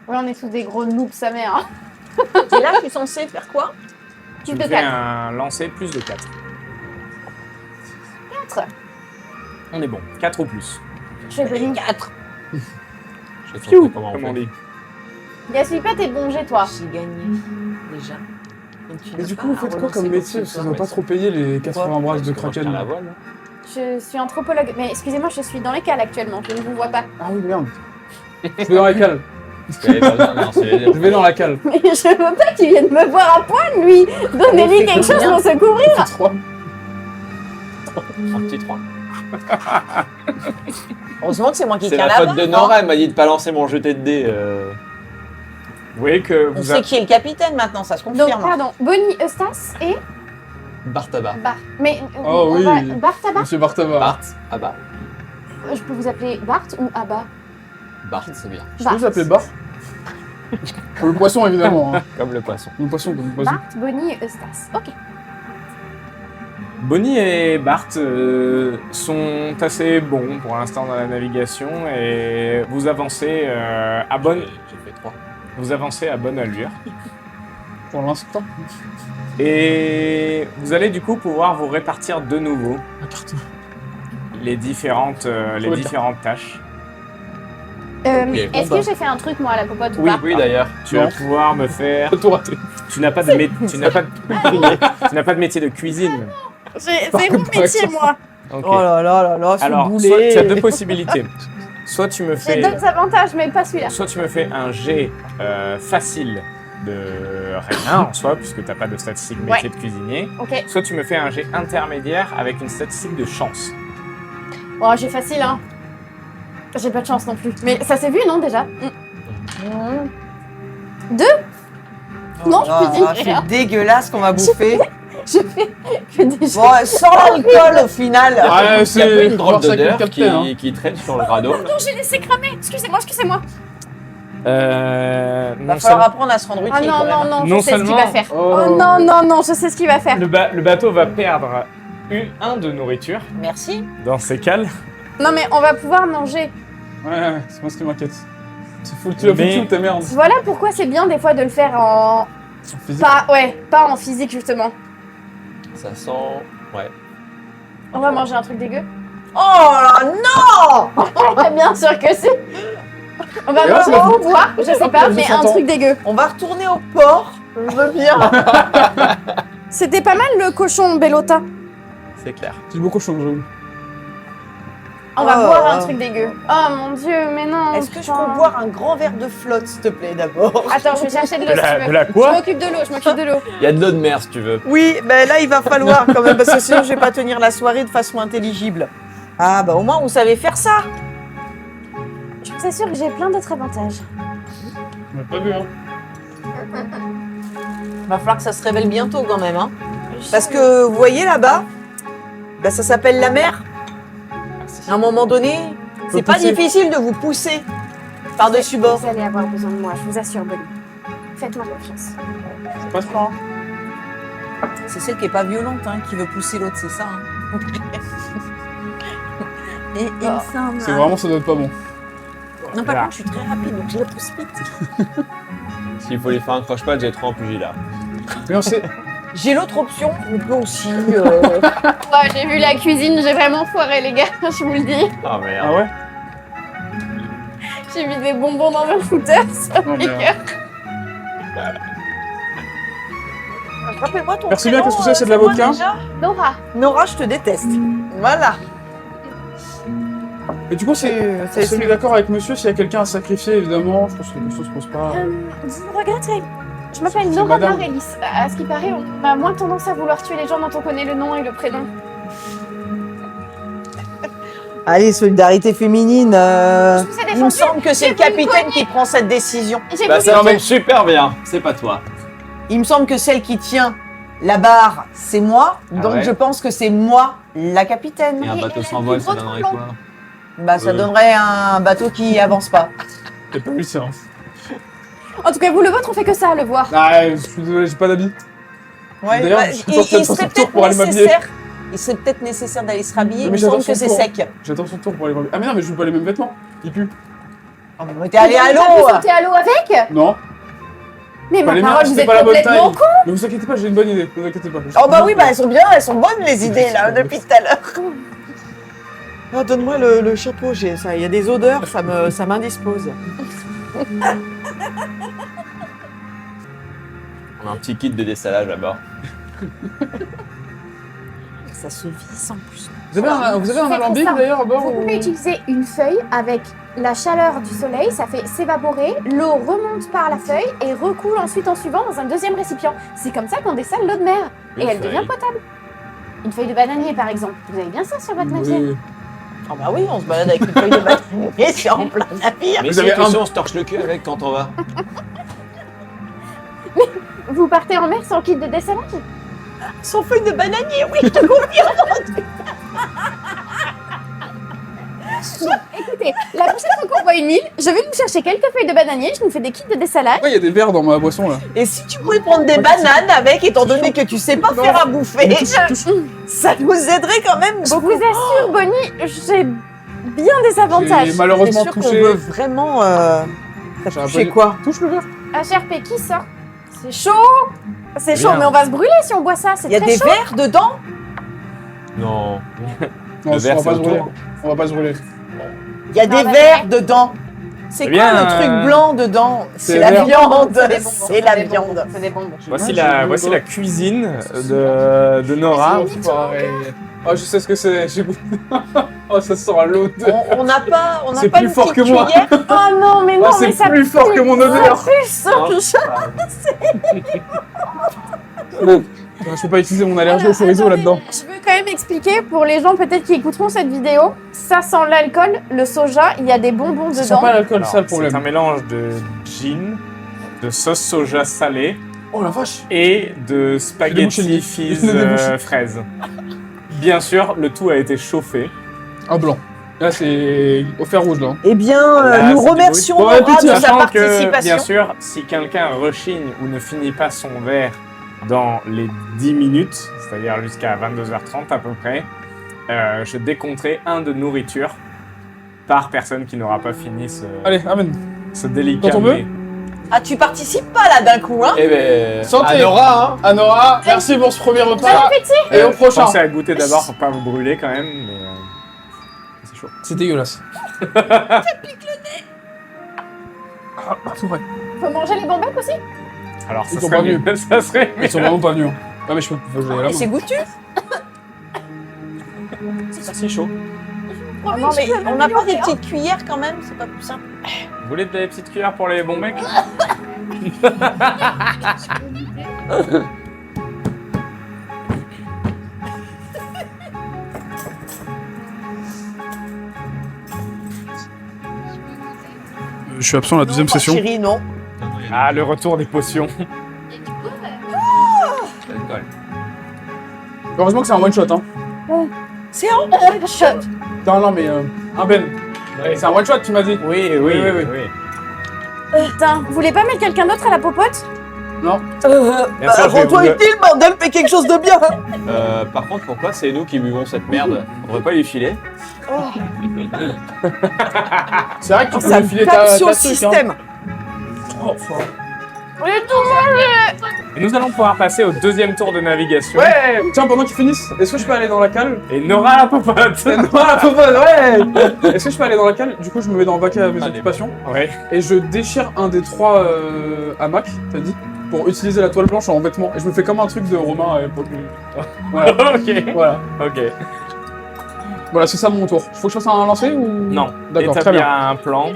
Ouais, on est tous des gros noobs, sa mère. Hein. Et là je suis censée faire quoi? Tu Tu me te fais calmes. un lancer plus de 4. 4. On est bon. 4 ou plus. Je fais Bonnie. 4. Je vais te montrer comment Comme on on fait. dit. Gaspille pas tes bons jets, toi. J'ai gagné déjà. Donc, tu Mais n'as du pas coup, vous à faites quoi relancer comme quoi métier? que ce Ça soit. doit pas trop payer les 80 brasses de Comment je Kraken. tiens la là. voile, là Je suis anthropologue. Mais excusez-moi, je suis dans les cales actuellement. Je ne vous vois pas. Ah oui, merde. Je vais dans la cale. Parce qu'elle est pas bien, non, c'est les Je vais dans la cale. Mais je veux pas qu'il vienne me voir à poil, lui. Donnez-lui quelque chose pour se couvrir. 3. Un petit 3. Heureusement que c'est moi qui C'est tiens la la faute barre. de hein. Nora, elle m'a dit de pas lancer mon jeté de dés. Vous voyez que On vous sait qui est le capitaine maintenant, ça se Donc, confirme. pardon, Bonnie, Eustace et Bartaba. Bart. Mais Oh on oui. va... Bart à Bart. Monsieur Bartava. Bart. Ah bah. Je peux vous appeler Bart ou Abba? Bart, c'est bien. Je peux vous appeler Bar Pour le poisson, évidemment. Hein. Comme le poisson. Le poisson, comme le poisson. Bart, Bonnie et Eustace. Ok. Bonnie et Bart sont assez bons pour l'instant dans la navigation et vous avancez à bonne J'ai fait 3. vous avancez à bonne allure Pour l'instant. et vous allez du coup pouvoir vous répartir de nouveau La carte. les différentes bien. tâches. Est-ce bon, que j'ai fait un truc, moi, à la popote ou Oui, pas? Oui, d'ailleurs. Tu Non. vas pouvoir me faire. T'as tout raté. Tu n'as pas de tu n'as pas de... tu n'as pas de métier de cuisine. J'ai Par zéro contre, par métier, exemple. moi. Ok. Oh là là là là, ce Alors, boulet. soit, tu as deux possibilités. Soit tu me J'ai fais d'autres avantages, mais pas celui-là. Soit tu me fais un jet facile de rien en soi, puisque tu n'as pas de statistique métier de cuisinier. Ok. Soit tu me fais un jet intermédiaire avec une statistique de chance. Oh, j'ai facile, hein. J'ai pas de chance non plus. Mais ça s'est vu, non, déjà? Non, je cuisine C'est rien. dégueulasse qu'on va bouffer. Je fais que des jets. Bon, sans l'alcool au final. Ah, Il y a pas c'est une drôle voir ça avec le d'odeur capitaine, hein. qui traîne sur le radeau. Non, j'ai laissé cramer. Excusez-moi, excusez-moi. Va Non, falloir apprendre à se rendre utile Ah non, quand même. non, non, Non je sais ce qu'il seulement- va faire. Oh. Oh non, non, non, je sais ce qu'il va faire. le bateau va perdre un de nourriture Merci. dans ses cales. Non, mais on va pouvoir manger. Ouais, c'est moi ce qui m'inquiète. Tu as Mais- foutu ta merde. Voilà pourquoi c'est bien des fois de le faire en... Physique. Pas en physique, justement. Ça sent. Ouais. On va manger un truc dégueu. Oh là non! Bien sûr que si. On va Et hop, manger ou boire, je sais pas, mais un truc dégueu. On va retourner au port. Je veux bien. C'était pas mal le cochon Bellota. C'est clair. C'est beaucoup chaud, j'avoue. On va Oh. boire un truc dégueu. Oh mon dieu, mais non. Est-ce que je putain. peux boire un grand verre de flotte, s'il te plaît, d'abord? Attends, je vais chercher de l'eau De si la, tu de veux. la Je quoi? m'occupe de l'eau, je m'occupe de l'eau. Il y a de l'eau de mer si tu veux. Oui, ben là, il va falloir quand même, parce que sinon, je vais pas tenir la soirée de façon intelligible. Ah, bah au moins, vous savez faire ça. Je vous assure que j'ai plein d'autres avantages. On l'a pas vu, hein. Va falloir que ça se révèle bientôt quand même, hein. Parce que, vous voyez là-bas, bah, ça s'appelle la mer. À un moment donné, c'est pas pousser. difficile de vous pousser par-dessus bord. Vous allez avoir besoin de moi, je vous assure, Bonnie. Faites-moi confiance. C'est pas ce plan. C'est celle qui est pas violente, hein, qui veut pousser l'autre, c'est ça. Hein. Et il me semble. C'est vraiment, ça doit être pas bon. Non, par Là. contre, je suis très rapide, donc je la pousse vite. S'il faut lui faire un croche-patte, j'ai trop en pugilat. Mais on sait. J'ai l'autre option, on peut aussi. Ouais, j'ai vu la cuisine, j'ai vraiment foiré, les gars, je vous le dis. Ah merde. Ah ouais? J'ai mis des bonbons dans mon footeur sur Oh, mes merde. cœurs. Rappelle-moi ton Merci bien, prénom, qu'est-ce que c'est de la quoi vodka déjà Nora, Nora, je te déteste. Voilà. Et du coup, c'est mis d'accord avec monsieur s'il y a quelqu'un à sacrifier, évidemment. Je pense que la question se pose pas. vous regrettez. Je m'appelle C'est Nora madame. Marélis. À ce qui paraît, on a moins tendance à vouloir tuer les gens dont on connaît le nom et le prénom. Allez, solidarité féminine. Je vous ai Il me défendu. semble que c'est J'ai le vu une capitaine connerie. qui prend cette décision. J'ai Bah voulu- ça tombe super bien. C'est pas toi. Il me semble que celle qui tient la barre, c'est moi. Ah Donc ouais je pense que c'est moi la capitaine. Et un Et bateau elle a s'envole, du ça gros donnerait tromblon. quoi? Bah ça donnerait un bateau qui avance pas. J'ai pas vu ça. Hein. En tout cas, vous, le vôtre, on fait que ça, le voir. Ah, je suis désolé, j'ai pas d'habit. Ouais, D'ailleurs, bah, je suis il, porté il de son serait tour peut-être pour aller m'habiller. nécessaire. Il serait peut-être nécessaire d'aller se rhabiller. Mais Il me j'adore semble que son c'est tour. sec. J'attends son tour pour aller voir. Ah mais non, mais je veux pas les mêmes vêtements. Il pue. Oh, mais t'es allé à T'as pu l'eau. sauter à l'eau avec. Non. Mais Pas ma les miens, parole, vous c'était êtes pas la bonne complètement taille. con. Ne vous inquiétez pas, j'ai une bonne idée. Ne vous inquiétez pas. Oh bah oui, bah elles sont bien, elles sont bonnes les idées là depuis tout à l'heure. Ah, donne-moi le chapeau, il y a des odeurs, ça m'indispose. On a un petit kit de dessalage à bord. Ça se visse en plus. Vous avez un Faites alambic ça. d'ailleurs à bord Vous ou... pouvez utiliser une feuille avec la chaleur du soleil, ça fait s'évaporer, l'eau remonte par la feuille et recoule ensuite en suivant dans un deuxième récipient. C'est comme ça qu'on dessale l'eau de mer et Une elle feuille. devient potable. Une feuille de bananier par exemple. Vous avez bien ça sur votre navire? Oui. Ah bah oui, on se balade avec une feuille de bananier sur en plein navire. Mais Vous si, avez tu un- sais, on se torche le cul avec quand on va. Vous partez en mer sans kit de dessalage? Sans feuille de bananier, oui, je te confirme. Écoutez, la prochaine fois qu'on voit une île, je vais nous chercher quelques feuilles de bananier, je nous fais des kits de dessalage. Ouais, il y a des verres dans ma boisson là. Et si tu pouvais prendre des bananes avec, étant donné que tu sais pas Non. faire à bouffer, ça nous aiderait quand même Je beaucoup. vous assure, Bonnie, j'ai bien des avantages. J'ai T'es malheureusement sûr qu'on touché. veut vraiment... T'as J'aurais touché pas dit- quoi? Touche le verre. HRP, qui ça? C'est chaud. C'est chaud, Bien. mais on va se brûler si on boit ça, c'est Il y a très des chaud. verres dedans? Non. Non, Le verre, on va pas c'est se brûler. autour. On va pas se brûler. Il y a Non, des bah, verres dedans. C'est Eh quoi bien, le truc blanc dedans? c'est C'est la vert. viande. C'est des bonbons, C'est la des bonbons, viande. C'est des bonbons. Voici Ouais, la, j'ai- voici la cuisine de Nora. Pareil. Oh, je sais ce que c'est. J'ai goûté. Oh, ça sent à l'odeur. On n'a pas, C'est pas plus une fort petite que moi. cuillère. Oh non, mais non, Oh, c'est mais ça plus fort pue, que mon ça odeur. pue, ça pue. Bon, je peux pas utiliser mon allergie au chorizo Attendez, là-dedans. Je veux quand même expliquer pour les gens peut-être qui écouteront cette vidéo, ça sent l'alcool, le soja, il y a des bonbons Ça sent dedans. pas l'alcool, Alors, ça le c'est un problème. mélange de gin, de sauce soja salée Oh la vache. et de débouché spaghetti le nez. fizz Il a débouché. fraise. Bien sûr, le tout a été chauffé. Un blanc. Là, c'est au fer rouge là. Eh bien, Là, nous c'est du remercions bruit. Bon Nora appétit, de sa Sachant que, participation. bien sûr, si quelqu'un rechigne ou ne finit pas son verre dans les 10 minutes, c'est-à-dire jusqu'à 22h30 à peu près, je décompterai un de nourriture par personne qui n'aura pas fini ce Allez, amène. délicat Quand on veut. mets. Ah, tu participes pas là d'un coup, hein? Eh ben. Santé. Anora, hein. Anora, merci pour ce premier repas. Et au prochain. Pensez à goûter d'abord pour pas vous brûler quand même, mais c'est chaud. C'est dégueulasse. Ah, tout vrai. Faut manger les bambecs aussi? Alors ça Ils sont serait pas mieux. venus. Ça serait Ils sont vraiment pas venus. Ah mais je peux faut que j'aille à la Et main. c'est goûtu? C'est si chaud. Non, mais on n'a pas des petites cuillères quand même, c'est pas plus simple. Vous voulez des petites cuillères pour les bons mecs? Je suis absent à la deuxième Non, session. Chérie, non. Ah, le retour des potions. Heureusement que c'est un one shot hein. C'est en one shot. Non mais un Ben. C'est un one shot tu m'as dit. Oui. Putain, vous voulez pas mettre quelqu'un d'autre à la popote? Non. Bien sûr, je vais Rends-toi vous- utile, bordel, fais quelque chose de bien. Par contre, pourquoi c'est nous qui buvons cette merde? On devrait pas lui filer? C'est vrai que tu peux Ça me filer tape ta sur le truc, hein. système. Oh, fort. Et nous allons pouvoir passer au deuxième tour de navigation. Ouais. Tiens pendant qu'ils finissent, est-ce que je peux aller dans la cale? Et Nora la popote. Non la popote, ouais. Est-ce que je peux aller dans la cale? Du coup je me mets dans le bac à mes Allez. occupations Ouais. et je déchire un des 3 hamacs, t'as dit, pour utiliser la toile blanche en vêtement. Et je me fais comme un truc de Romain pour que... Voilà. Ok. Voilà. Ok. Voilà, c'est ça mon tour. Faut que je fasse un lancer ou... Non. D'accord, très Établir bien. un plan.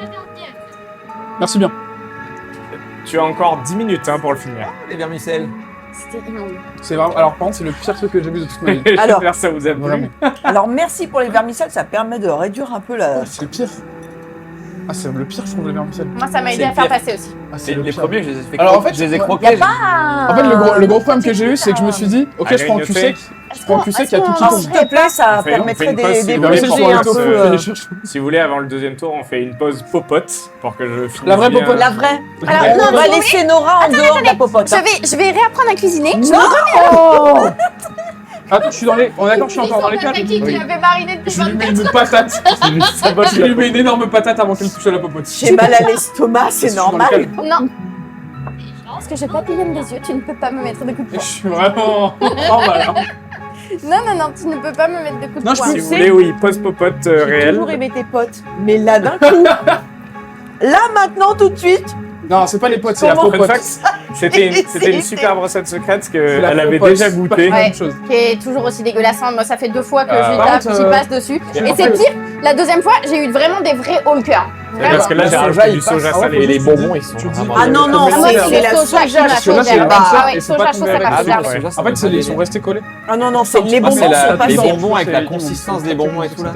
Merci bien. Tu as encore 10 minutes hein, pour le finir. Les vermicelles. C'était immonde. C'est vraiment... Alors par contre, c'est le pire truc que j'ai vu de toute ma vie. Alors. J'espère que ça vous a plu. Vraiment. Alors merci pour les vermicelles, ça permet de réduire un peu la... Oh, c'est le pire. Ah, c'est le pire, je trouve, les vermicelles. Moi, ça m'a aidé C'est à faire pire. passer aussi. Ah, C'est le les pire. premiers, je les ai fait Alors, en croquer. fait, je les ai ouais. croqués. Y a pas En fait, le gros problème que j'ai eu, c'est que je me suis dit, ok, À je prends un grignoter. cul sec, je prends un cul sec, il y a tout qui Ah, tombe. s'il te plaît, ça On fait permettrait une pause, s'il des vous Les plaît. vermicelles bouger sont un un peu... peu... Si vous voulez, avant le deuxième tour, on fait une pause popote pour que je finisse. La vraie bien. popote. La vraie. Alors, Ouais. non, On va non, laisser Nora en dehors de la popote. hein. je vais réapprendre à cuisiner. Non. Attends, je suis dans les... On est d'accord, je suis encore dans les cales. qui avait mariné depuis Je lui mets 24 une patate. Ça va, Je lui mets une énorme patate avant qu'elle touche à la popote. J'ai mal à l'estomac, c'est Je suis dans les normal. cales. Non. Parce que je papillonne des yeux, tu ne peux pas me mettre de coups de Je poing. suis vraiment... Oh, voilà. Non, tu ne peux pas me mettre de coups de Non, je poing. Si vous voulez, oui, pause popote J'ai réelle. toujours aimé tes potes, mais là d'un coup, là maintenant tout de suite, Non, c'est pas les potes, c'est la Comment Fun popote. fact, c'était une super recette secrète C'est qu'elle la avait popote. déjà goûté. C'est pas la Ouais. même chose. Qui est toujours aussi dégueulasse. Hein. Moi, ça fait 2 fois que je lui par tape, contre, j'y passe dessus. Et c'est pire, la deuxième fois, j'ai eu vraiment des vrais haut le cœur. Parce que là, Le j'ai soja, rajouté il du soja passe. salé. Et les Tu bonbons, dis- ils sont tu dis- vraiment. Ah non, non, Mais moi c'est c'est la soja soja. qui m'a Parce que là, c'est chaud, la j'aime. même Ah chose, ouais, et c'est soja pas chaud, tombé ça avec passe la bien. soupe, ouais. En fait, ils sont restés collés. Ah non, non, c'est les Ah, bonbons c'est sont pas les bons. bonbons avec la C'est- consistance des bonbons et tout là.